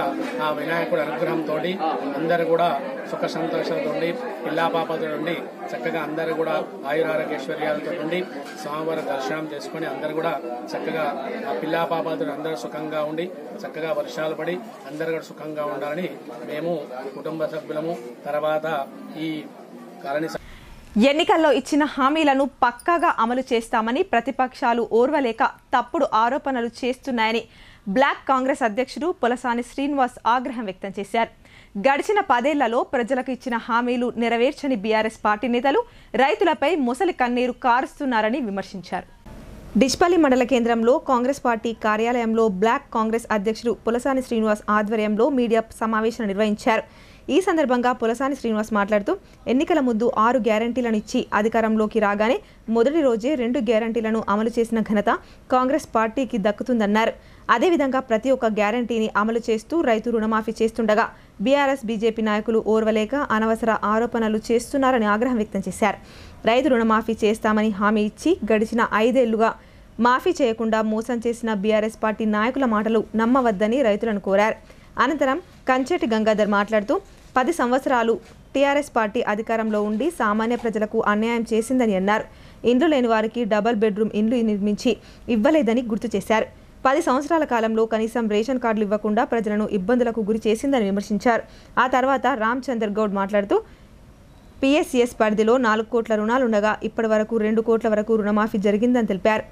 ఆ వినాయకుడి అనుగ్రహంతో అందరూ కూడా సుఖ సంతోషాలతో ఉండి, పిల్లాపాపతో ఉండి, చక్కగా అందరూ కూడా ఆయురారోగ్యైశ్వర్యాలతో ఉండి స్వామివారి దర్శనం చేసుకుని అందరూ కూడా చక్కగా ఆ పిల్లాపాపతో అందరూ సుఖంగా ఉండి, చక్కగా వర్షాలు పడి అందరూ కూడా సుఖంగా ఉండాలని మేము కుటుంబ సభ్యులము, తర్వాత ఈ కాలనీ ఎన్నికల్లో ఇచ్చిన హామీలను పక్కాగా అమలు చేస్తామని ప్రతిపక్షాలు ఓర్వలేక తప్పుడు ఆరోపణలు చేస్తున్నాయని బ్లాక్ కాంగ్రెస్ అధ్యక్షుడు పొలసాని శ్రీనివాస్ ఆగ్రహం వ్యక్తం చేశారు. గడిచిన 10 ఏళ్లలో ప్రజలకు ఇచ్చిన హామీలు నెరవేర్చని బీఆర్ఎస్ పార్టీ నేతలు రైతులపై మొసలి కన్నీరు కారుస్తున్నారని విమర్శించారు. డిచ్పల్లి మండల కేంద్రంలో కాంగ్రెస్ పార్టీ కార్యాలయంలో బ్లాక్ కాంగ్రెస్ అధ్యక్షుడు పొలసాని శ్రీనివాస్ ఆధ్వర్యంలో మీడియా సమావేశం నిర్వహించారు. ఈ సందర్భంగా పొలసాని శ్రీనివాస్ మాట్లాడుతూ ఎన్నికల ముందు 6 గ్యారంటీలను ఇచ్చి అధికారంలోకి రాగానే మొదటి రోజే 2 గ్యారంటీలను అమలు చేసిన ఘనత కాంగ్రెస్ పార్టీకి దక్కుతుందన్నారు. అదేవిధంగా ప్రతి ఒక్క గ్యారంటీని అమలు చేస్తూ రైతు రుణమాఫీ చేస్తుండగా బీఆర్ఎస్ బీజేపీ నాయకులు ఓర్వలేక అనవసర ఆరోపణలు చేస్తున్నారని ఆగ్రహం వ్యక్తం చేశారు. రైతు రుణమాఫీ చేస్తామని హామీ ఇచ్చి గడిచిన 5 ఏళ్లుగా మాఫీ చేయకుండా మోసం చేసిన బీఆర్ఎస్ పార్టీ నాయకుల మాటలు నమ్మవద్దని రైతులను కోరారు. అనంతరం కంచెటి గంగాధర్ మాట్లాడుతూ 10 సంవత్సరాలు టీఆర్ఎస్ పార్టీ అధికారంలో ఉండి సామాన్య ప్రజలకు అన్యాయం చేసిందని అన్నారు. ఇండ్లు లేని వారికి డబుల్ బెడ్రూమ్ ఇండ్లు నిర్మించి ఇవ్వలేదని గుర్తు చేశారు. 10 సంవత్సరాల కాలంలో కనీసం రేషన్ కార్డులు ఇవ్వకుండా ప్రజలను ఇబ్బందులకు గురి చేసిందని విమర్శించారు. ఆ తర్వాత రామచందర్ గౌడ్ మాట్లాడుతూ పిఎస్సిఎస్ పరిధిలో 4 కోట్ల రుణాలుండగా ఇప్పటి వరకు 2 కోట్ల వరకు రుణమాఫీ జరిగిందని తెలిపారు.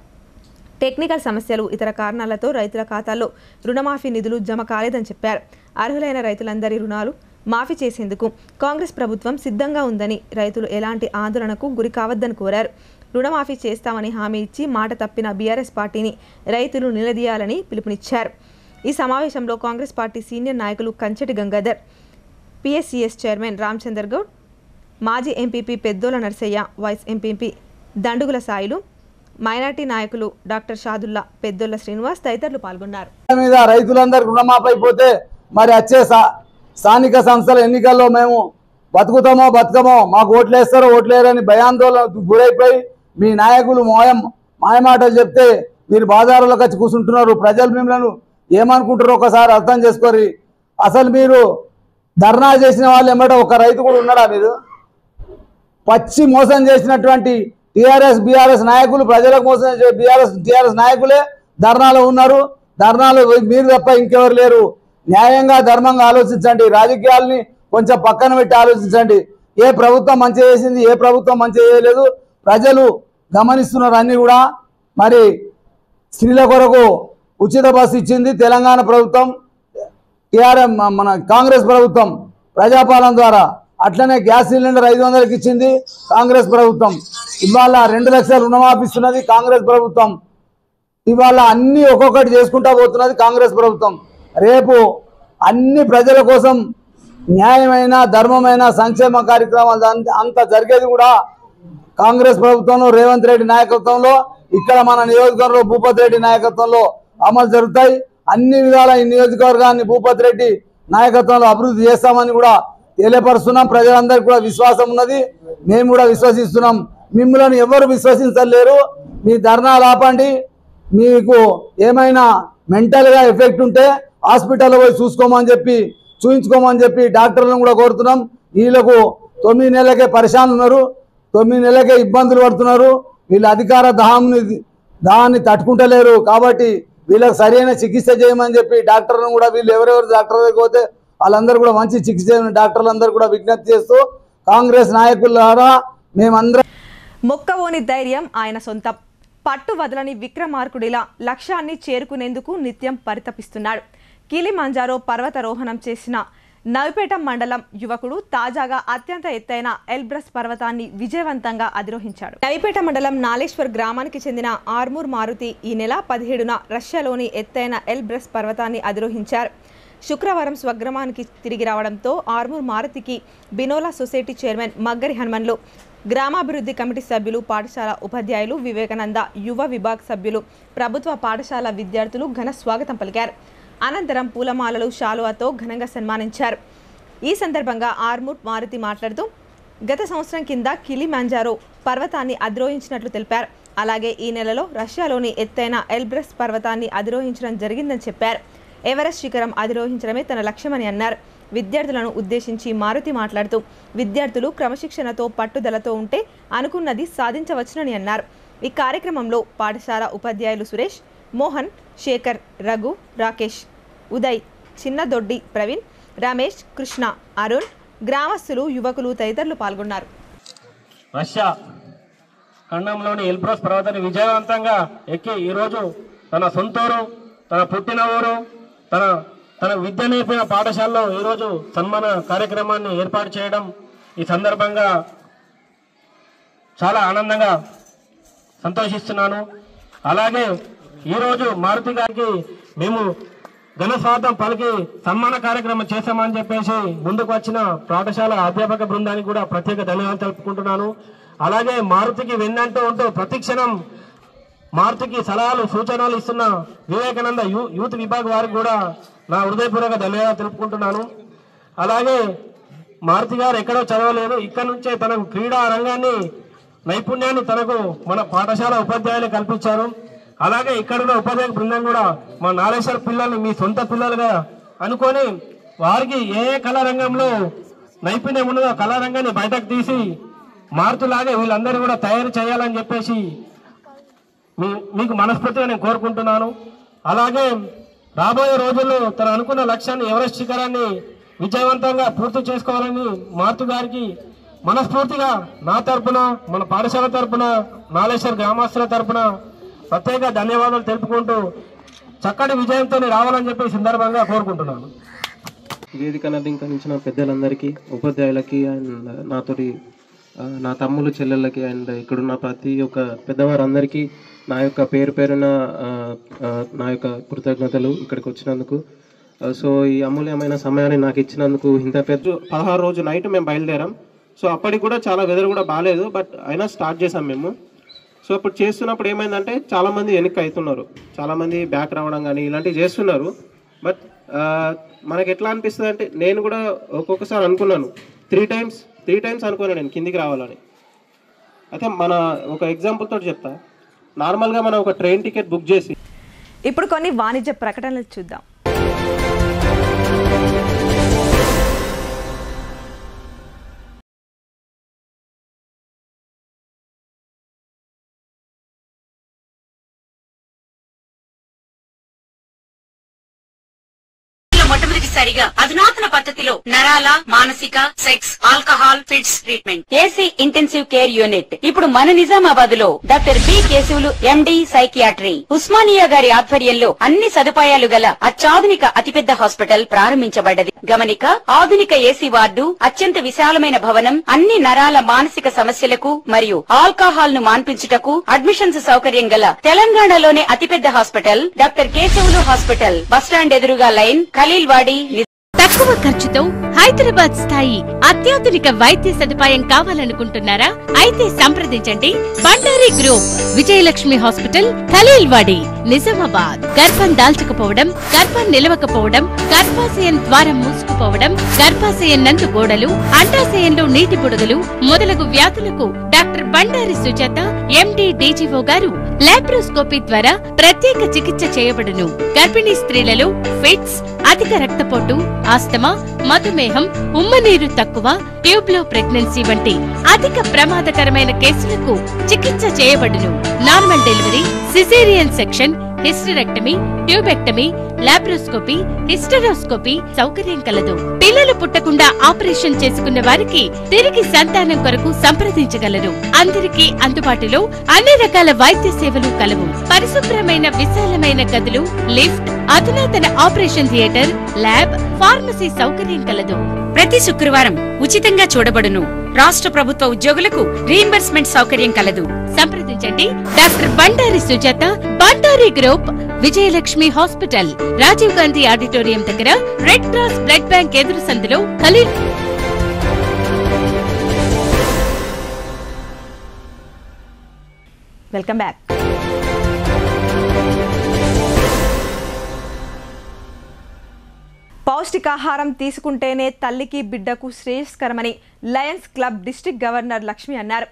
టెక్నికల్ సమస్యలు, ఇతర కారణాలతో రైతుల ఖాతాల్లో రుణమాఫీ నిధులు జమ కాలేదని చెప్పారు. అర్హులైన రైతులందరి రుణాలు మాఫీ చేసేందుకు కాంగ్రెస్ ప్రభుత్వం సిద్ధంగా ఉందని, రైతులు ఎలాంటి ఆందోళనకు గురి కావద్దని కోరారు. రుణమాఫీ చేస్తామని హామీ ఇచ్చి మాట తప్పిన బీఆర్ఎస్ పార్టీని రైతులు నిలదీయాలని పిలుపునిచ్చారు. ఈ సమావేశంలో కాంగ్రెస్ పార్టీ సీనియర్ నాయకులు కంచెటి గంగాధర్, పిఎస్సిఎస్ చైర్మన్ రామచందర్ గౌడ్, మాజీ MPP Peddola Narsaiah, vice MPP Dandugula Sailu, minority నాయకులు డాక్టర్ షాదుల్లా, పెద్దోల శ్రీనివాస్ తదితరులు పాల్గొన్నారు. మీద రైతులందరికీ రుణమాఫీ అయిపోతే మరి వచ్చే స్థానిక సంస్థల ఎన్నికల్లో మేము బతుకుతామో బతుకమో, మాకు ఓట్లేస్తారో ఓట్లేరని భయాందోళనకు గురైపోయి మీ నాయకులు మాయమాటలు చెప్తే మీరు బాజారులోకి వచ్చి కూర్చుంటున్నారు. ప్రజలు మిమ్మల్ని ఏమనుకుంటారో ఒకసారి అర్థం చేసుకోరి. అసలు మీరు ధర్నా చేసిన వాళ్ళు ఎమ్మట ఒక రైతు కూడా ఉన్నాడా? మీరు పచ్చి మోసం చేసినటువంటి టీఆర్ఎస్ బీఆర్ఎస్ నాయకులు, ప్రజలకు మోసం చేసే టీఆర్ఎస్ నాయకులే ధర్నాలో ఉన్నారు. ధర్నాలు మీరు తప్ప ఇంకెవరు లేరు. న్యాయంగా ధర్మంగా ఆలోచించండి. రాజకీయాలని కొంచెం పక్కన పెట్టి ఆలోచించండి. ఏ ప్రభుత్వం మంచి చేసింది, ఏ ప్రభుత్వం మంచి చేయలేదు ప్రజలు గమనిస్తున్నారు అన్నీ కూడా. మరి స్త్రీల కొరకు ఉచిత బస్సు ఇచ్చింది తెలంగాణ ప్రభుత్వం, మన కాంగ్రెస్ ప్రభుత్వం ప్రజాపాలన ద్వారా. అట్లనే గ్యాస్ సిలిండర్ 500కి ఇచ్చింది కాంగ్రెస్ ప్రభుత్వం. ఇవాళ 2 లక్షల రుణమాపిస్తున్నది కాంగ్రెస్ ప్రభుత్వం. ఇవాళ అన్ని ఒక్కొక్కటి చేసుకుంటా పోతున్నది కాంగ్రెస్ ప్రభుత్వం. రేపు అన్ని ప్రజల కోసం న్యాయమైన ధర్మమైన సంక్షేమ కార్యక్రమాలు అంత జరిగేది కూడా కాంగ్రెస్ ప్రభుత్వంలో, రేవంత్ రెడ్డి నాయకత్వంలో, ఇక్కడ మన నియోజకవర్గంలో భూపతి రెడ్డి నాయకత్వంలో అమలు జరుగుతాయి. అన్ని విధాల ఈ నియోజకవర్గాన్ని భూపతి రెడ్డి నాయకత్వంలో అభివృద్ధి చేస్తామని కూడా తెలియపరుస్తున్నాం. ప్రజలందరికీ కూడా విశ్వాసం ఉన్నది, మేము కూడా విశ్వసిస్తున్నాం. మిమ్మల్ని ఎవరు విశ్వసించలేరు. మీ ధర్నాలు ఆపండి. మీకు ఏమైనా మెంటల్గా ఎఫెక్ట్ ఉంటే హాస్పిటల్లో పోయి చూయించుకోమని చెప్పి డాక్టర్లను కూడా కోరుతున్నాం. వీళ్ళకు 9 నెలలకే పరిశాన్ ఉన్నారు, 9 నెలలకే ఇబ్బందులు పడుతున్నారు. వీళ్ళ అధికార దాన్ని తట్టుకుంటలేరు. కాబట్టి వీళ్ళకి సరైన చికిత్స చేయమని చెప్పి డాక్టర్లను కూడా, వీళ్ళు ఎవరెవరు డాక్టర్ దగ్గరికి పోతే వాళ్ళందరూ కూడా మంచి చికిత్స చేయమని డాక్టర్లందరూ కూడా విజ్ఞప్తి చేస్తూ కాంగ్రెస్ నాయకుల ద్వారా మేమందరం. మొక్కవోని ధైర్యం ఆయన సొంతం. పట్టు వదలని విక్రమార్కుడిలా లక్ష్యాన్ని చేరుకునేందుకు నిత్యం పరితపిస్తున్నాడు. కిలిమంజారో పర్వతారోహణం చేసిన నవిపేట మండలం యువకుడు తాజాగా అత్యంత ఎత్తైన ఎల్బ్రస్ పర్వతాన్ని విజయవంతంగా అధిరోహించాడు. నవిపేట మండలం నాలేశ్వర్ గ్రామానికి చెందిన ఆర్మూర్ మారుతి ఈ నెల 17న రష్యాలోని ఎత్తైన ఎల్బ్రస్ పర్వతాన్ని అధిరోహించారు. శుక్రవారం స్వగ్రామానికి తిరిగి రావడంతో ఆర్మూర్ మారుతికి బినోలా సొసైటీ చైర్మన్ మగ్గరి హనుమన్లు, గ్రామాభివృద్ధి కమిటీ సభ్యులు, పాఠశాల ఉపాధ్యాయులు, వివేకానంద యువ విభాగ్ సభ్యులు, ప్రభుత్వ పాఠశాల విద్యార్థులు ఘన స్వాగతం పలికారు. అనంతరం పూలమాలలు, శాలువాతో ఘనంగా సన్మానించారు. ఈ సందర్భంగా ఆర్మూర్ మారుతి మాట్లాడుతూ గత సంవత్సరం కింద కిలిమంజారో పర్వతాన్ని అధిరోహించినట్లు తెలిపారు. అలాగే ఈ నెలలో రష్యాలోని ఎత్తైన ఎల్బ్రస్ పర్వతాన్ని అధిరోహించడం జరిగిందని చెప్పారు. ఎవరెస్ట్ శిఖరం అధిరోహించడమే తన లక్ష్యమని అన్నారు. విద్యార్థులను ఉద్దేశించి మారుతి మాట్లాడుతూ విద్యార్థులు క్రమశిక్షణతో పట్టుదలతో ఉంటే అనుకున్నది సాధించవచ్చునని అన్నారు. ఈ కార్యక్రమంలో పాఠశాల ఉపాధ్యాయులు సురేష్, మోహన్, శేఖర్, రఘు, రాకేష్, ఉదయ్, చిన్నదొడ్డి ప్రవీణ్, రమేష్, కృష్ణ, అరుణ్, గ్రామస్తులు, యువకులు తదితరులు పాల్గొన్నారు. రష్యా ఖండంలోని ఎల్బ్రస్ పర్వతాన్ని విజయవంతంగా ఎక్కి ఈరోజు తన సొంతూరు, తన పుట్టిన ఊరు, తన విద్య నేర్పిన పాఠశాలలో ఈరోజు సన్మాన కార్యక్రమాన్ని ఏర్పాటు చేయడం ఈ సందర్భంగా చాలా ఆనందంగా సంతోషిస్తున్నాను. అలాగే ఈరోజు మారుతి గారికి మేము ఘన స్వాగతం పలికి సన్మాన కార్యక్రమం చేశామని చెప్పేసి ముందుకు వచ్చిన పాఠశాల అధ్యాపక బృందానికి కూడా ప్రత్యేక ధన్యవాదాలు తెలుపుకుంటున్నాను. అలాగే మారుతికి వెన్నంటూ ఉంటూ ప్రతిక్షణం మారుతికి సలహాలు సూచనలు ఇస్తున్న వివేకానంద యూత్ విభాగ్ వారికి కూడా నా హృదయపూర్వక ధన్యవాదాలు తెలుపుకుంటున్నాను. అలాగే మారుతి గారు ఎక్కడో చదవలేదు, ఇక్కడ నుంచే తన క్రీడా రంగాన్ని నైపుణ్యాన్ని తనకు మన పాఠశాల ఉపాధ్యాయులు కల్పించారు. అలాగే ఇక్కడున్న ఉపాధ్యాయ బృందం కూడా మా నాలేశ్వర పిల్లల్ని మీ సొంత పిల్లలుగా అనుకొని వారికి ఏ కళారంగంలో నైపుణ్యం ఉన్నదో కళారంగాన్ని బయటకు తీసి మారుతులాగే వీళ్ళందరూ కూడా తయారు చేయాలని చెప్పేసి మీకు మనస్ఫూర్తిగా నేను కోరుకుంటున్నాను. అలాగే రాబోయే రోజుల్లో తను అనుకున్న లక్ష్యాన్ని ఎవరెస్ట్ శిఖరాన్ని విజయవంతంగా పూర్తి చేసుకోవాలని మారుతి గారికి మనస్ఫూర్తిగా నా తరపున, మన పాఠశాల తరపున, నాలేశ్వర్ గ్రామస్తుల తరపున ప్రత్యేక ధన్యవాదాలు తెలుపుకుంటూ చక్కటి విజయంతో రావాలని చెప్పి సందర్భంగా కోరుకుంటున్నాను. వేదికను అలంకరించిన పెద్దలందరికీ, ఉపాధ్యాయులకి అండ్ నాతోటి నా తమ్ముళ్ళు చెల్లెళ్ళకి అండ్ ఇక్కడున్న ప్రతి ఒక్క పెద్దవారందరికీ నా యొక్క పేరున నా యొక్క కృతజ్ఞతలు ఇక్కడికి వచ్చినందుకు. సో ఈ అమూల్యమైన సమయాన్ని నాకు ఇచ్చినందుకు ఇంత పెద్ద 16 రోజు నైట్ మేము బయలుదేరాం. సో అప్పటికి కూడా చాలా వెదర్ కూడా బాగాలేదు, బట్ అయినా స్టార్ట్ చేసాం మేము. సో అప్పుడు చేస్తున్నప్పుడు ఏమైందంటే చాలామంది వెనక్కి అవుతున్నారు, చాలామంది బ్యాక్ రావడం కానీ ఇలాంటివి చేస్తున్నారు. బట్ మనకి ఎట్లా అనిపిస్తుంది అంటే, నేను కూడా ఒక్కొక్కసారి అనుకున్నాను, త్రీ టైమ్స్ అనుకున్నాను నేను కిందికి రావాలని. అయితే మన ఒక ఎగ్జాంపుల్ తోటి చెప్తా. నార్మల్గా మనం ఒక ట్రైన్ టికెట్ బుక్ చేసి, ఇప్పుడు కొన్ని వాణిజ్య ప్రకటనలు చూద్దాం. మొట్టమొదటిసారిగా అధునాతన పద్ధతిలో నరాల, మానసిక, sex, alcohol, fits treatment, AC intensive care unit ఇప్పుడు మన నిజామాబాద్ లో doctor B Keshavulu MD psychiatry, Osmania గారి ఆధ్వర్యంలో అన్ని సదుపాయాలు గల అత్యాధునిక అతిపెద్ద హాస్పిటల్ ప్రారంభించబడ్డది. గమనిక, ఆధునిక ఏసీ వార్డు, అత్యంత విశాలమైన భవనం, అన్ని నరాల మానసిక సమస్యలకు మరియు ఆల్కహాల్ ను మాన్పించుటకు అడ్మిషన్స్ సౌకర్యం గల తెలంగాణలోనే అతిపెద్ద hospital doctor Keshavulu hospital, bus stand ఎదురుగా లైన్, ఖలీల్వాడి. తక్కువ ఖర్చుతో హైదరాబాద్ స్థాయి అత్యాధునిక వైద్య సదుపాయం కావాలనుకుంటున్నారా? అయితే సంప్రదించండి బండారి గ్రూప్, విజయలక్ష్మి హాస్పిటల్, ఖలీల్వాడి, నిజామాబాద్. గర్భం దాల్చకపోవడం, గర్భం నిలవకపోవడం, గర్భాశయం ద్వారం మూసుకుపోవడం, గర్భాశయం నందు గోడలు, అండాశయంలో నీటి బుడగలు మొదలగు వ్యాధులకు డాక్టర్ బండారి సుజాత ఎండి డీజీఓ గారు లాప్రోస్కోపీ ద్వారా ప్రత్యేక చికిత్స చేయబడును. గర్భిణీ స్త్రీలలో ఫిట్స్, అధిక రక్తపోటు, ఆస్తమా, మధుమేహం, ఉమ్మనీరు తక్కువ, ట్యూబ్లో ప్రెగ్నెన్సీ వంటి అధిక ప్రమాదకరమైన కేసులకు చికిత్స చేయబడును. Normal delivery, caesarean section, hysterectomy, tubectomy, laparoscopy, hysteroscopy సౌకర్యం కలదు. పిల్లలు పుట్టకుండా ఆపరేషన్ చేసుకున్న వారికి తిరిగి సంతానం కొరకు సంప్రదించగలరు. అందరికీ అందుబాటులో అన్ని రకాల వైద్య సేవలు కలవు. పరిశుభ్రమైన విశాలమైన గదులు, లిఫ్ట్, అధునాతన ఆపరేషన్ థియేటర్, ల్యాబ్, ఫార్మసీ సౌకర్యం కలదు. ప్రతి శుక్రవారం ఉచితంగా చూడబడును. రాష్ట్ర ప్రభుత్వ ఉద్యోగులకు రీయింబర్స్మెంట్ సౌకర్యం కలదు. సంప్రదించండి doctor Bandari Sujatha, Bandari group, Vijayalakshmi hospital, Rajiv Gandhi auditorium దగ్గర, రెడ్ క్రాస్ బ్లడ్ బ్యాంక్ ఎదురు సందులో, ఖలీల్. Welcome back. పౌష్టికాహారం తీసుకుంటేనే తల్లికి బిడ్డకు శ్రేయస్కరమని lions club district governor Lakshmi అన్నారు.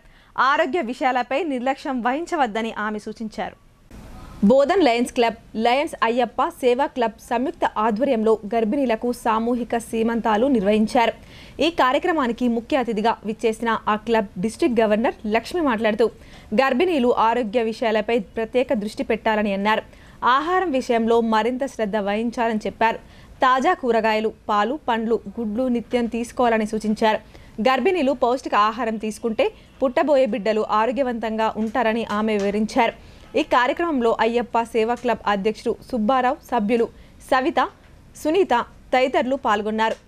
ఆరోగ్య విషయాలపై నిర్లక్ష్యం వహించవద్దని ఆమె సూచించారు. Bodhan lions club, lions Ayyappa Seva club సంయుక్త ఆధ్వర్యంలో గర్భిణీలకు సామూహిక సీమంతాలు నిర్వహించారు. ఈ కార్యక్రమానికి ముఖ్య అతిథిగా విచ్చేసిన ఆ క్లబ్ డిస్ట్రిక్ట్ గవర్నర్ లక్ష్మి మాట్లాడుతూ గర్భిణీలు ఆరోగ్య విషయాలపై ప్రత్యేక దృష్టి పెట్టాలని అన్నారు. ఆహారం విషయంలో మరింత శ్రద్ధ వహించాలని చెప్పారు. తాజా కూరగాయలు, పాలు, పండ్లు, గుడ్లు నిత్యం తీసుకోవాలని సూచించారు. గర్భిణీలు పౌష్టిక ఆహారం తీసుకుంటే పుట్టబోయే బిడ్డలు ఆరోగ్యవంతంగా ఉంటారని ఆమె వివరించారు. ఈ కార్యక్రమంలో అయ్యప్ప సేవా క్లబ్ అధ్యక్షుడు సుబ్బారావు, సభ్యులు సవిత, సునీత తదితరులు పాల్గొన్నారు.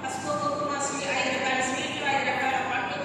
పసుపు, కుంకుమ, 5 రకాల స్వీట్లు, 5 రకాల పండ్లు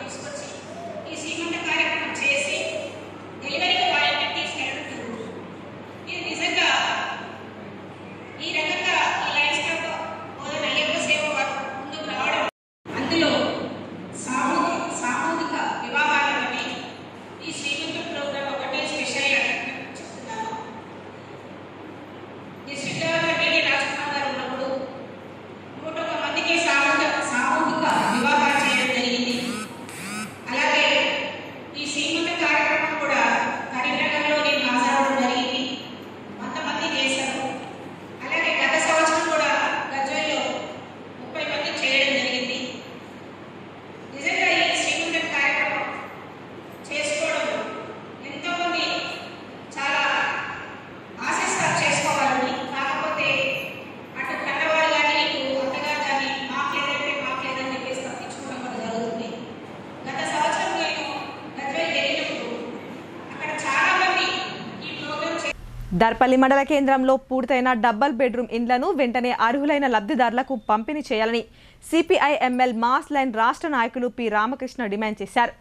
దర్పల్లి మండల కేంద్రంలో పూర్తయిన డబుల్ బెడ్రూమ్ ఇండ్లను వెంటనే అర్హులైన లబ్ధిదారులకు పంపిణీ చేయాలని సిపిఐ ఎంఎల్ మాస్ లైన్ రాష్ట్ర నాయకులు పి రామకృష్ణ డిమాండ్ చేశారు.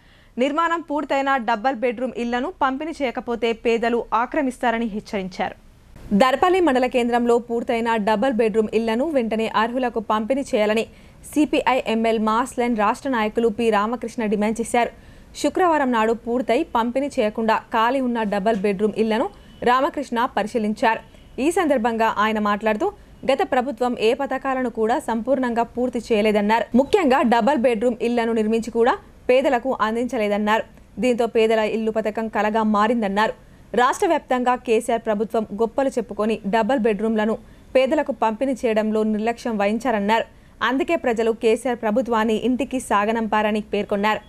నిర్మాణం పూర్తయిన డబుల్ బెడ్రూమ్ ఇళ్లను పంపిణీ చేయకపోతే పేదలు ఆక్రమిస్తారని హెచ్చరించారు. దర్పల్లి మండల కేంద్రంలో పూర్తయిన డబుల్ బెడ్రూమ్ ఇళ్లను వెంటనే అర్హులకు పంపిణీ చేయాలని సిపిఐ ఎంఎల్ మాస్ లైన్ రాష్ట్ర నాయకులు పి రామకృష్ణ డిమాండ్ చేశారు. శుక్రవారం నాడు పూర్తయి పంపిణీ చేయకుండా ఖాళీ ఉన్న డబుల్ బెడ్రూమ్ ఇళ్లను రామకృష్ణ పరిశీలించారు. ఈ సందర్భంగా ఆయన మాట్లాడుతూ గత ప్రభుత్వం ఏ పథకాలను కూడా సంపూర్ణంగా పూర్తి చేయలేదన్నారు. ముఖ్యంగా డబుల్ బెడ్రూమ్ ఇళ్లను నిర్మించి కూడా పేదలకు అందించలేదన్నారు. దీంతో పేదల ఇల్లు పథకం కలగా మారిందన్నారు. రాష్ట్ర వ్యాప్తంగా కేసీఆర్ ప్రభుత్వం గొప్పలు చెప్పుకొని డబుల్ బెడ్రూమ్లను పేదలకు పంపిణీ చేయడంలో నిర్లక్ష్యం వహించారన్నారు. అందుకే ప్రజలు కేసీఆర్ ప్రభుత్వాన్ని ఇంటికి సాగనంపారని పేర్కొన్నారు.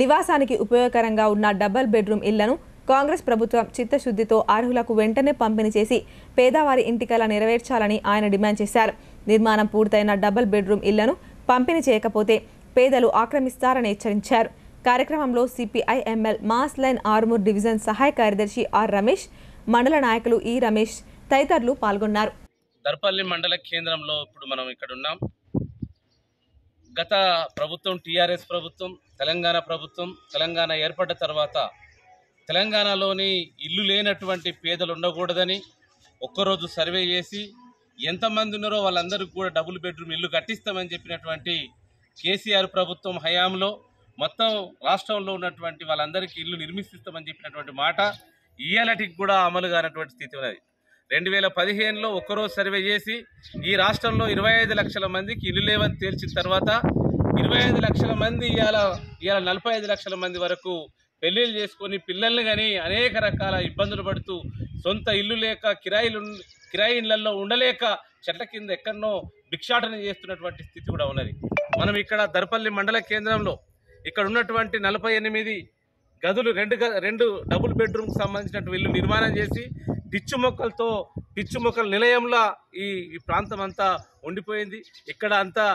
నివాసానికి ఉపయోగకరంగా ఉన్న డబుల్ బెడ్రూమ్ ఇళ్లను కాంగ్రెస్ ప్రభుత్వం చిత్తశుద్ధితో అర్హులకు వెంటనే పంపిణీ చేసి పేదవారి ఇంటికలా నెరవేర్చాలని ఆయన డిమాండ్ చేశారు. నిర్మాణం పూర్తయిన డబుల్ బెడ్రూమ్ ఇళ్లను పంపిణీ చేయకపోతే పేదలు ఆక్రమిస్తారని హెచ్చరించారు. కార్యక్రమంలో CPI ML mass line Armoor division సహాయ కార్యదర్శి ఆర్ రమేష్, మండల నాయకులు ఈ రమేష్ తదితరులు పాల్గొన్నారు. దర్పల్లి మండల కేంద్రంలో ఇప్పుడు మనం ఇక్కడ ఉన్నాం. గత ప్రభుత్వం టీఆర్ఎస్ ప్రభుత్వం, తెలంగాణ ఏర్పడ్డ తర్వాత తెలంగాణలోని ఇల్లు లేనటువంటి పేదలు ఉండకూడదని ఒక్కరోజు సర్వే చేసి ఎంతమంది ఉన్నారో వాళ్ళందరికీ కూడా డబుల్ బెడ్రూమ్ ఇల్లు కట్టిస్తామని చెప్పినటువంటి కేసీఆర్ ప్రభుత్వం హయాంలో మొత్తం రాష్ట్రంలో ఉన్నటువంటి వాళ్ళందరికీ ఇల్లు నిర్మిస్తామని చెప్పినటువంటి మాట ఇయ్యాలటికి కూడా అమలు కానటువంటి స్థితి ఉన్నది. 2015లో ఒక్కరోజు సర్వే చేసి ఈ రాష్ట్రంలో 25 లక్షల మందికి ఇల్లు లేవని తేల్చిన తర్వాత 25 లక్షల మంది ఇవాళ 45 లక్షల మంది వరకు పెళ్లిళ్ళు చేసుకొని పిల్లల్ని కానీ అనేక రకాల ఇబ్బందులు పడుతూ సొంత ఇల్లు లేక కిరాయి ఇళ్లలో ఉండలేక చెట్ల కింద ఎక్కడనో భిక్షాటన చేస్తున్నటువంటి స్థితి కూడా ఉన్నది. మనం ఇక్కడ దర్పల్లి మండల కేంద్రంలో ఇక్కడ ఉన్నటువంటి 48 గదులు రెండు డబుల్ బెడ్రూమ్కి సంబంధించినటువంటి ఇల్లు నిర్మాణం చేసి పిచ్చు మొక్కల నిలయంలో ఈ ప్రాంతం అంతా ఉండిపోయింది. ఇక్కడ అంతా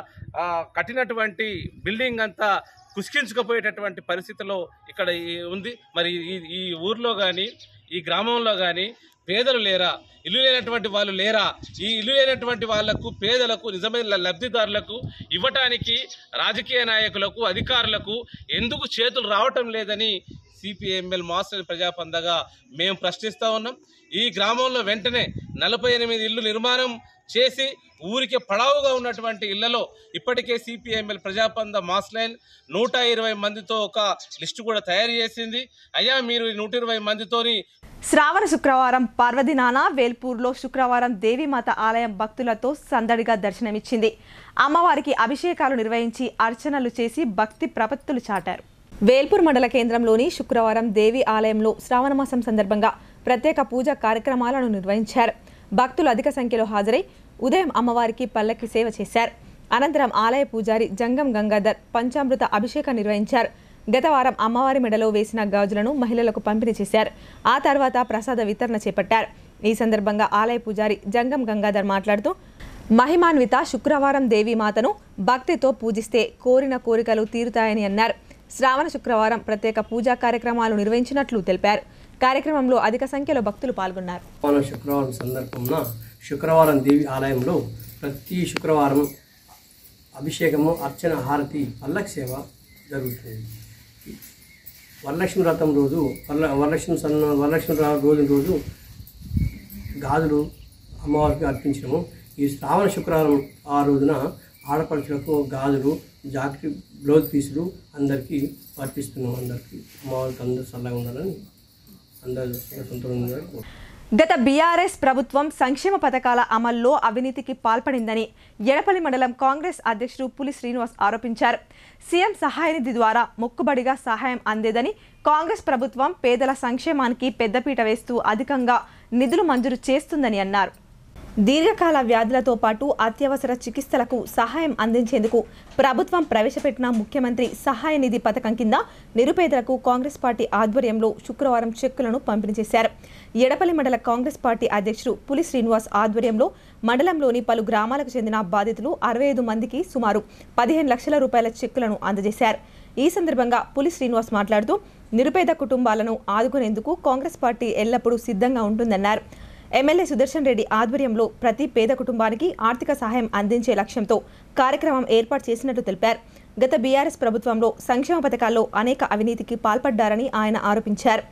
కట్టినటువంటి బిల్డింగ్ అంతా కుసికించుకుపోయేటటువంటి పరిస్థితిలో ఇక్కడ ఉంది. మరి ఈ ఊర్లో కానీ ఈ గ్రామంలో కానీ పేదలు లేరా? ఇల్లు లేనటువంటి వాళ్ళు లేరా? ఈ ఇల్లు లేనటువంటి వాళ్లకు, పేదలకు, నిజమైన లబ్ధిదారులకు ఇవ్వటానికి రాజకీయ నాయకులకు, అధికారులకు ఎందుకు చేతులు రావటం లేదని సిపిఎంఎల్ మాస్టర్ ప్రజాపందగా మేము ప్రశ్నిస్తూ ఉన్నాం. ఈ గ్రామంలో వెంటనే 48 ఇల్లు నిర్మాణం చేసి ఊరికి పడావుగా ఉన్నటువంటి ఇళ్లలో ఇప్పటికే సిపిఎంఎల్ ప్రజాపంద మాస్ లైన్ 120 మందితో ఒక లిస్టు కూడా తయారు చేసింది. అయ్యా మీరు 120 మందితోని శ్రావణ శుక్రవారం పర్వదినాన వేల్పూర్లో శుక్రవారం దేవీమాత ఆలయం భక్తులతో సందడిగా దర్శనమిచ్చింది. అమ్మవారికి అభిషేకాలు నిర్వహించి అర్చనలు చేసి భక్తి ప్రపత్తులు చాటారు. వేల్పూర్ మండల కేంద్రంలోని శుక్రవారం దేవి ఆలయంలో శ్రావణమాసం సందర్భంగా ప్రత్యేక పూజా కార్యక్రమాలను నిర్వహించారు. భక్తులు అధిక సంఖ్యలో హాజరై ఉదయం అమ్మవారికి పల్లకి సేవ చేశారు. అనంతరం ఆలయ పూజారి జంగం గంగాధర్ పంచామృత అభిషేకం నిర్వహించారు. గత వారం అమ్మవారి మెడలో వేసిన గాజులను మహిళలకు పంపిణీ చేశారు. ఆ తర్వాత ప్రసాద వితరణ చేపట్టారు. ఈ సందర్భంగా ఆలయ పూజారి జంగం గంగాధర్ మాట్లాడుతూ మహిమాన్విత శుక్రవారం దేవీమాతను భక్తితో పూజిస్తే కోరిన కోరికలు తీరుతాయని అన్నారు. శ్రావణ శుక్రవారం ప్రత్యేక పూజా కార్యక్రమాలు నిర్వహించినట్లు తెలిపారు. కార్యక్రమంలో అధిక సంఖ్యలో భక్తులు పాల్గొన్నారు. శుక్రవారం సందర్భంగా శుక్రవారం దేవి ఆలయంలో ప్రతి శుక్రవారం అభిషేకము, అర్చన, హారతి, పల్లకి సేవ జరుగుతుంది. వరలక్ష్మి వ్రతం రోజు వరలక్ష్మి రోజు గాజులు అమ్మవారికి అర్పించడము. ఈ శ్రావణ శుక్రవారం ఆ రోజున ఆడపడుచులకు గాజులు, జాకెట్, బ్లౌజ్ పీసులు అందరికీ అర్పిస్తున్నాం. అందరికీ అమ్మవారికి అందరూ చల్లగా ఉండాలని అందరూ సంతోషంగా ఉండాలని. గత బీఆర్ఎస్ ప్రభుత్వం సంక్షేమ పథకాల అమల్లో అవినీతికి పాల్పడిందని ఎడపల్లి మండలం కాంగ్రెస్ అధ్యక్షుడు పులి శ్రీనివాస్ ఆరోపించారు. సీఎం సహాయ నిధి ద్వారా మొక్కుబడిగా సహాయం అందేదని, కాంగ్రెస్ ప్రభుత్వం పేదల సంక్షేమానికి పెద్దపీట వేస్తూ అధికంగా నిధులు మంజూరు చేస్తుందని అన్నారు. దీర్ఘకాల వ్యాధులతో పాటు అత్యవసర చికిత్సలకు సహాయం అందించేందుకు ప్రభుత్వం ప్రవేశపెట్టిన ముఖ్యమంత్రి సహాయ నిధి పథకం కింద నిరుపేదలకు కాంగ్రెస్ పార్టీ ఆధ్వర్యంలో శుక్రవారం చెక్కులను పంపిణీ చేశారు. ఎడపల్లి మండల కాంగ్రెస్ పార్టీ అధ్యక్షుడు పులి శ్రీనివాస్ ఆధ్వర్యంలో మండలంలోని పలు గ్రామాలకు చెందిన బాధితులు 65 మందికి సుమారు 15 లక్షల రూపాయల చెక్కులను అందజేశారు. ఈ సందర్భంగా పులి శ్రీనివాస్ మాట్లాడుతూ నిరుపేద కుటుంబాలను ఆదుకునేందుకు కాంగ్రెస్ పార్టీ ఎల్లప్పుడూ సిద్ధంగా ఉంటుందన్నారు. ఎమ్మెల్యే సుదర్శన్ రెడ్డి ఆధ్వర్యంలో ప్రతి పేద కుటుంబానికి ఆర్థిక సహాయం అందించే లక్ష్యంతో కార్యక్రమం ఏర్పాటు చేసినట్లు తెలిపారు. గత బీఆర్ఎస్ ప్రభుత్వంలో సంక్షేమ పథకాల్లో అనేక అవినీతికి పాల్పడ్డారని ఆయన ఆరోపించారు.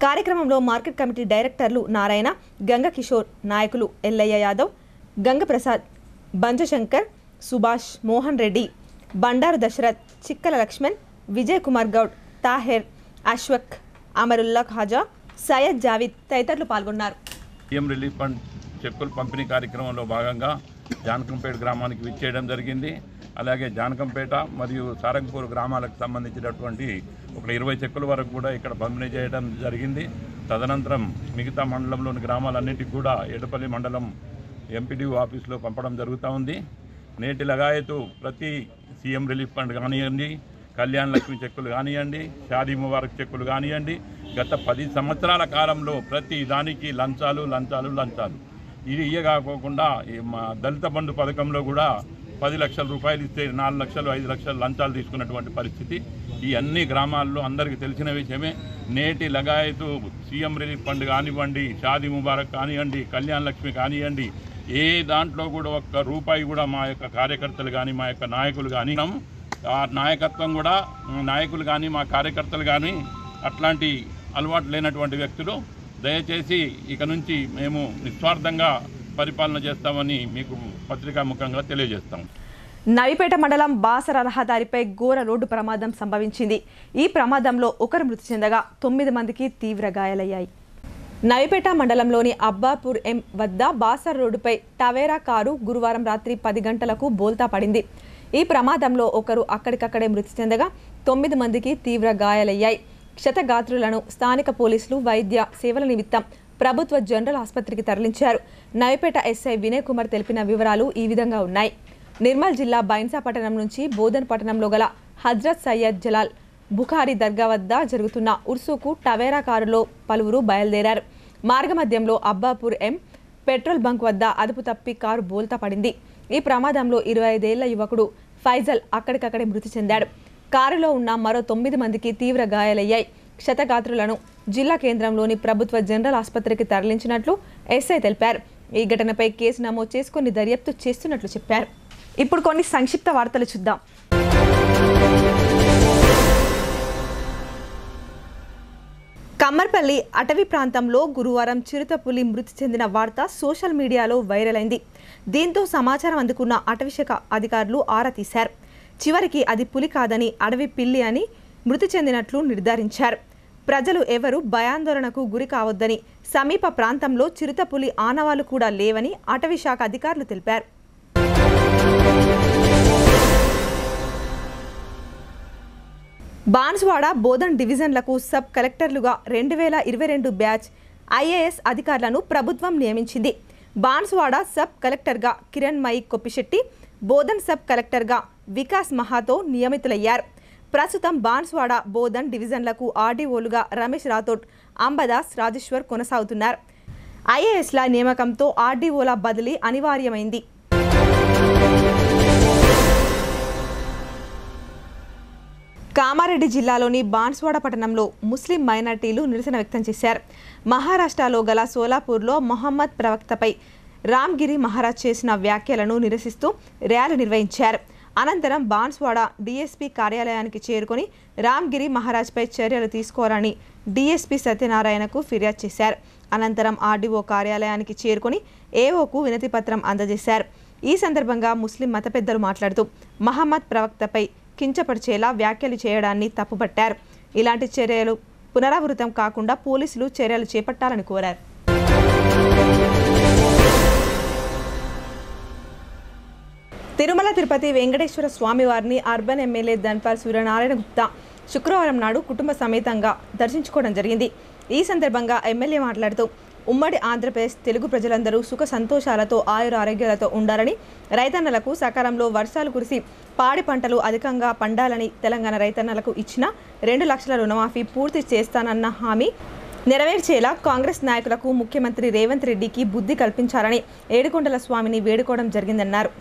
కార్యక్రమంలో మార్కెట్ కమిటీ డైరెక్టర్లు నారాయణ, గంగ కిషోర్, నాయకులు ఎల్లయ్య యాదవ్, గంగప్రసాద్, బంజశంకర్, సుభాష్, మోహన్ రెడ్డి, బండారు దశరథ్, చిక్కల లక్ష్మణ్, విజయ్ కుమార్ గౌడ్, తాహెర్, అశ్వక్, అమరుల్లా ఖాజా, సయ్యద్ జావీద్ తదితరులు పాల్గొన్నారు. సీఎం రిలీఫ్ ఫండ్ చెక్కుల పంపిణీ కార్యక్రమంలో భాగంగా జానకంపేట గ్రామానికి విచ్చేయడం జరిగింది. అలాగే జానకంపేట మరియు సారంగపూర్ గ్రామాలకు సంబంధించినటువంటి ఒక 20 చెక్కుల వరకు కూడా ఇక్కడ పంపిణీ చేయడం జరిగింది. తదనంతరం మిగతా మండలంలోని గ్రామాలన్నింటికి కూడా ఏడుపల్లి మండలం ఎంపీడీఓ ఆఫీసులో పంపడం జరుగుతూ ఉంది. నేటి లగాయతు ప్రతి సీఎం రిలీఫ్ ఫండ్ కానివ్వండి, కళ్యాణ్ లక్ష్మి చెక్కులు కానివ్వండి, షాదీ ముబారక్ చెక్కులు కానివ్వండి, గత 10 సంవత్సరాల కాలంలో ప్రతి దానికి లంచాలు. ఇది ఇయ్యగాకోకుండా మా దళిత బంధు పథకంలో కూడా 10 లక్షల రూపాయలు ఇస్తే 4 లక్షలు 5 లక్షలు లంచాలు తీసుకున్నటువంటి పరిస్థితి ఈ అన్ని గ్రామాల్లో అందరికీ తెలిసిన విషయమే. నేటి లగాయతు సీఎం రిలీఫ్ ఫండ్ కానివ్వండి, షాదీ ముబారక్ కానివ్వండి, కళ్యాణ్ లక్ష్మి కానివ్వండి, ఏ దాంట్లో కూడా ఒక్క రూపాయి కూడా మా యొక్క కార్యకర్తలు కానీ మా యొక్క నాయకులు కానీ, ఆ నాయకత్వం కూడా నాయకులు కానీ మా కార్యకర్తలు కానీ అట్లాంటి అలవాటు లేనటువంటి వ్యక్తులు. దయచేసి ఇక నుంచి మేము నిస్వార్థంగా పరిపాలన చేస్తామని మీకు పత్రికాముఖంగా తెలియజేస్తాం. నవిపేట మండలం బాసర రహదారిపై ఘోర రోడ్డు ప్రమాదం సంభవించింది. ఈ ప్రమాదంలో ఒకరు మృతి చెందగా 9 మందికి తీవ్ర గాయాలయ్యాయి. నవిపేట మండలంలోని అబ్బాపూర్ ఎం వద్ద బాసర రోడ్డుపై టవేరా కారు గురువారం రాత్రి 10 గంటలకు బోల్తా పడింది. ఈ ప్రమాదంలో ఒకరు అక్కడికక్కడే మృతి చెందగా 9 మందికి తీవ్ర గాయాలయ్యాయి. క్షతగాత్రులను స్థానిక పోలీసులు వైద్య సేవల నిమిత్తం ప్రభుత్వ జనరల్ ఆసుపత్రికి తరలించారు. నవిపేట ఎస్ఐ వినయ్ కుమార్ తెలిపిన వివరాలు ఈ విధంగా ఉన్నాయి. నిర్మల్ జిల్లా బైన్సా పట్టణం నుంచి బోధన్ పట్టణంలో గల హజ్రత్ సయ్యద్ జలాల్ బుఖారీ దర్గా వద్ద జరుగుతున్న ఉర్సుకు టవేరా కారులో పలువురు బయలుదేరారు. మార్గమధ్యంలో అబ్బాపూర్ ఎం పెట్రోల్ బంక్ వద్ద అదుపు తప్పి కారు బోల్తా పడింది. ఈ ప్రమాదంలో 25 ఏళ్ల యువకుడు ఫైజల్ అక్కడికక్కడే మృతి చెందాడు. కారులో ఉన్న మరో 9 మందికి తీవ్ర గాయాలయ్యాయి. క్షతగాత్రులను జిల్లా కేంద్రంలోని ప్రభుత్వ జనరల్ ఆసుపత్రికి తరలించినట్లు ఎస్ఐ తెలిపారు. ఈ ఘటనపై కేసు నమోదు చేసుకుని దర్యాప్తు చేస్తున్నట్లు చెప్పారు. ఇప్పుడు కొన్ని సంక్షిప్త వార్తలు చూద్దాం. కమ్మర్పల్లి అటవీ ప్రాంతంలో గురువారం చిరుతపులి మృతి చెందిన వార్త సోషల్ మీడియాలో వైరల్ అయింది. దీంతో సమాచారం అందుకున్న అటవీశాఖ అధికారులు ఆరా తీశారు. చివరికి అది పులి కాదని అడవి పిల్లి అని మృతి చెందినట్లు నిర్ధారించారు. ప్రజలు ఎవరూ భయాందోళనకు గురి కావద్దని, సమీప ప్రాంతంలో చిరుతపులి ఆనవాళ్లు కూడా లేవని అటవీశాఖ అధికారులు తెలిపారు. బాన్సువాడ బోధన్ డివిజన్లకు సబ్ కలెక్టర్లుగా 2022 బ్యాచ్ ఐఏఎస్ అధికారులను ప్రభుత్వం నియమించింది. బాన్సువాడ సబ్ కలెక్టర్గా కిరణ్మయి కొప్పిశెట్టి, బోధన్ సబ్ కలెక్టర్గా వికాస్ మహాతో నియమితులయ్యారు. ప్రస్తుతం బాన్సువాడ బోధన్ డివిజన్లకు ఆర్డీఓలుగా రమేష్ రాథోడ్, అంబదాస్, రాజేశ్వర్ కొనసాగుతున్నారు. ఐఏఎస్ల నియామకంతో ఆర్డీఓల బదిలీ అనివార్యమైంది. కామారెడ్డి జిల్లాలోని బాన్సువాడ పట్టణంలో ముస్లిం మైనార్టీలు నిరసన వ్యక్తం చేశారు. మహారాష్ట్రలో గల సోలాపూర్లో మొహమ్మద్ ప్రవక్తపై రామ్గిరి మహారాజ్ చేసిన వ్యాఖ్యలను నిరసిస్తూ ర్యాలీ నిర్వహించారు. అనంతరం బాన్సువాడ డీఎస్పీ కార్యాలయానికి చేరుకొని రామ్గిరి మహారాజ్పై చర్యలు తీసుకోవాలని డీఎస్పీ సత్యనారాయణకు ఫిర్యాదు చేశారు. అనంతరం ఆర్డీఓ కార్యాలయానికి చేరుకొని ఏఓకు వినతి పత్రం అందజేశారు. ఈ సందర్భంగా ముస్లిం మత పెద్దలు మాట్లాడుతూ మహమ్మద్ ప్రవక్తపై కించపరిచేలా వ్యాఖ్యలు చేయడాన్ని తప్పుపట్టారు. ఇలాంటి చర్యలు పునరావృతం కాకుండా పోలీసులు చర్యలు చేపట్టాలని కోరారు. తిరుమల తిరుపతి వెంకటేశ్వర స్వామివారిని అర్బన్ ఎమ్మెల్యే ధన్పాల్ సూర్యనారాయణ గుప్తా శుక్రవారం నాడు కుటుంబ సమేతంగా దర్శించుకోవడం జరిగింది. ఈ సందర్భంగా ఎమ్మెల్యే మాట్లాడుతూ ఉమ్మడి ఆంధ్రప్రదేశ్ తెలుగు ప్రజలందరూ సుఖ సంతోషాలతో ఆయుర ఆరోగ్యాలతో ఉండాలని, రైతన్నలకు సకాలంలో వర్షాలు కురిసి పాడి పంటలు అధికంగా పండాలని, తెలంగాణ రైతన్నలకు ఇచ్చిన 2 లక్షల రుణమాఫీ పూర్తి చేస్తానన్న హామీ నెరవేర్చేలా కాంగ్రెస్ నాయకులకు ముఖ్యమంత్రి రేవంత్ రెడ్డికి బుద్ధి కల్పించాలని ఏడుకొండల స్వామిని వేడుకోవడం జరిగిందన్నారు.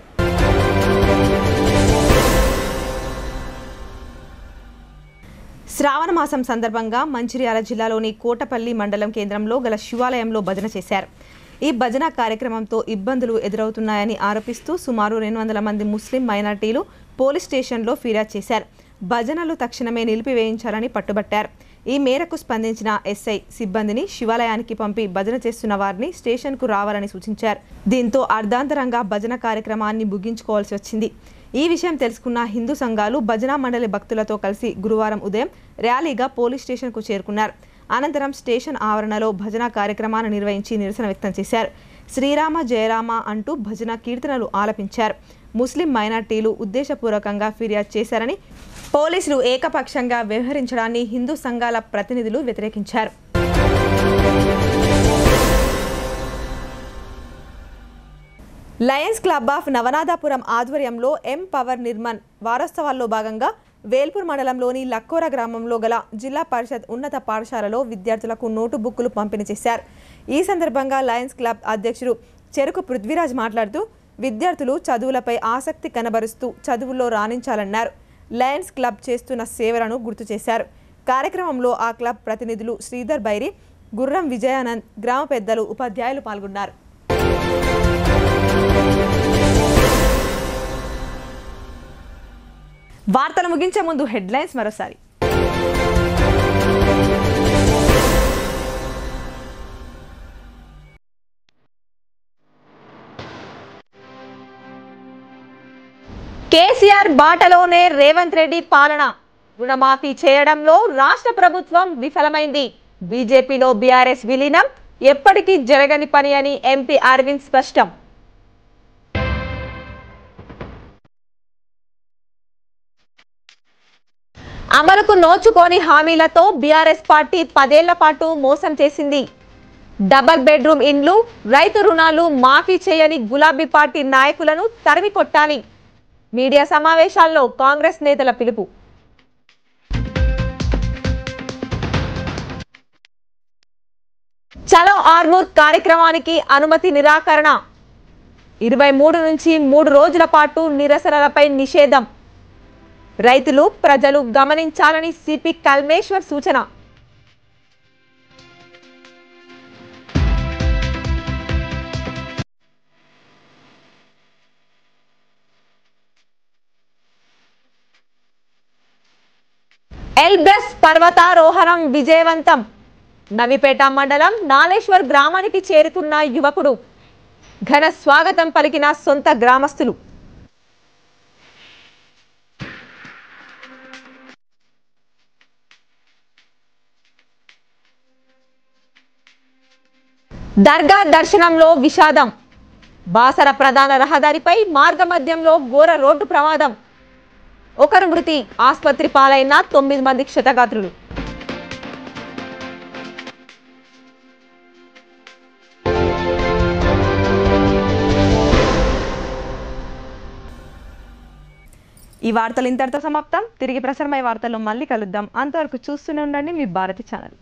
శ్రావణ మాసం సందర్భంగా మంచిర్యాల జిల్లాలోని కోటపల్లి మండలం కేంద్రంలో గల శివాలయంలో భజన చేశారు. ఈ భజన కార్యక్రమంతో ఇబ్బందులు ఎదురవుతున్నాయని ఆరోపిస్తూ సుమారు 200 మంది ముస్లిం మైనార్టీలు పోలీస్ స్టేషన్లో ఫిర్యాదు చేశారు. భజనలు తక్షణమే నిలిపివేయించాలని పట్టుబట్టారు. ఈ మేరకు స్పందించిన ఎస్ఐ సిబ్బందిని శివాలయానికి పంపి భజన చేస్తున్న వారిని స్టేషన్కు రావాలని సూచించారు. దీంతో అర్ధాంతరంగా భజన కార్యక్రమాన్ని ముగించుకోవాల్సి వచ్చింది. ఈ విషయం తెలుసుకున్న హిందూ సంఘాలు భజనా మండలి భక్తులతో కలిసి గురువారం ఉదయం ర్యాలీగా పోలీస్ స్టేషన్కు చేరుకున్నారు. అనంతరం స్టేషన్ ఆవరణలో భజన కార్యక్రమాన్ని నిర్వహించి నిరసన వ్యక్తం చేశారు. శ్రీరామ జయరామ అంటూ భజన కీర్తనలు ఆలపించారు. ముస్లిం మైనార్టీలు ఉద్దేశపూర్వకంగా ఫిర్యాదు చేశారని, పోలీసులు ఏకపక్షంగా వ్యవహరించడాన్ని హిందూ సంఘాల ప్రతినిధులు వ్యతిరేకించారు. లయన్స్ క్లబ్ ఆఫ్ నవనాథపురం ఆధ్వర్యంలో ఎం పవర్ నిర్మాణ్ వారోత్సవాల్లో భాగంగా వేల్పూర్ మండలంలోని లక్కోర గ్రామంలో గల జిల్లా పరిషత్ ఉన్నత పాఠశాలలో విద్యార్థులకు నోటు బుక్కులు పంపిణీ చేశారు. ఈ సందర్భంగా లయన్స్ క్లబ్ అధ్యక్షుడు చెరుకు పృథ్వీరాజ్ మాట్లాడుతూ విద్యార్థులు చదువులపై ఆసక్తి కనబరుస్తూ చదువుల్లో రాణించాలన్నారు. లయన్స్ క్లబ్ చేస్తున్న సేవలను గుర్తు చేశారు. కార్యక్రమంలో ఆ క్లబ్ ప్రతినిధులు శ్రీధర్ బైరి, గుర్రం విజయానంద్, గ్రామ పెద్దలు, ఉపాధ్యాయులు పాల్గొన్నారు. వార్తలు ముగించే ముందు హెడ్లైన్స్ మరోసారి. కేసీఆర్ బాటలోనే రేవంత్ రెడ్డి పాలన. రుణమాఫీ చేయడంలో రాష్ట్ర ప్రభుత్వం విఫలమైంది. బీజేపీలో బీఆర్ఎస్ విలీనం ఎప్పటికీ జరగని పని అని ఎంపీ అరవింద్ స్పష్టం. అమలుకు నోచుకోని హామీలతో బీఆర్ఎస్ పార్టీ 10 ఏళ్ల పాటు మోసం చేసింది. డబుల్ బెడ్రూమ్ ఇండ్లు, రైతు రుణాలు మాఫీ చేయని గులాబీ పార్టీ నాయకులను తరిమి కొట్టాలి. మీడియా సమావేశాల్లో కాంగ్రెస్ నేతల పిలుపు. చలో ఆర్మూర్ కార్యక్రమానికి అనుమతి నిరాకరణ. 23 నుంచి 3 రోజుల పాటు నిరసనలపై నిషేధం. రైతులు, ప్రజలు గమనించాలని సిపి కల్మేశ్వర్ సూచన. ఎల్బ్రస్ పర్వతారోహణం విజయవంతం. నవిపేట మండలం నాలేశ్వర్ గ్రామానికి చేరుకున్న యువకుడు. ఘన స్వాగతం పలికిన సొంత గ్రామస్తులు. దర్గా దర్శనంలో విషాదం. బాసర ప్రధాన రహదారిపై మార్గమధ్యంలో ఘోర రోడ్డు ప్రమాదం. ఒకరు మృతి, ఆసుపత్రి పాలైన 9 మంది క్షతగాత్రులు. ఈ వార్తలు ఇంతటితో సమాప్తం. తిరిగి ప్రసారమయ్యే వార్తల్లో మళ్ళీ కలుద్దాం. అంతవరకు చూస్తూనే ఉండండి మీ భారతి ఛానల్.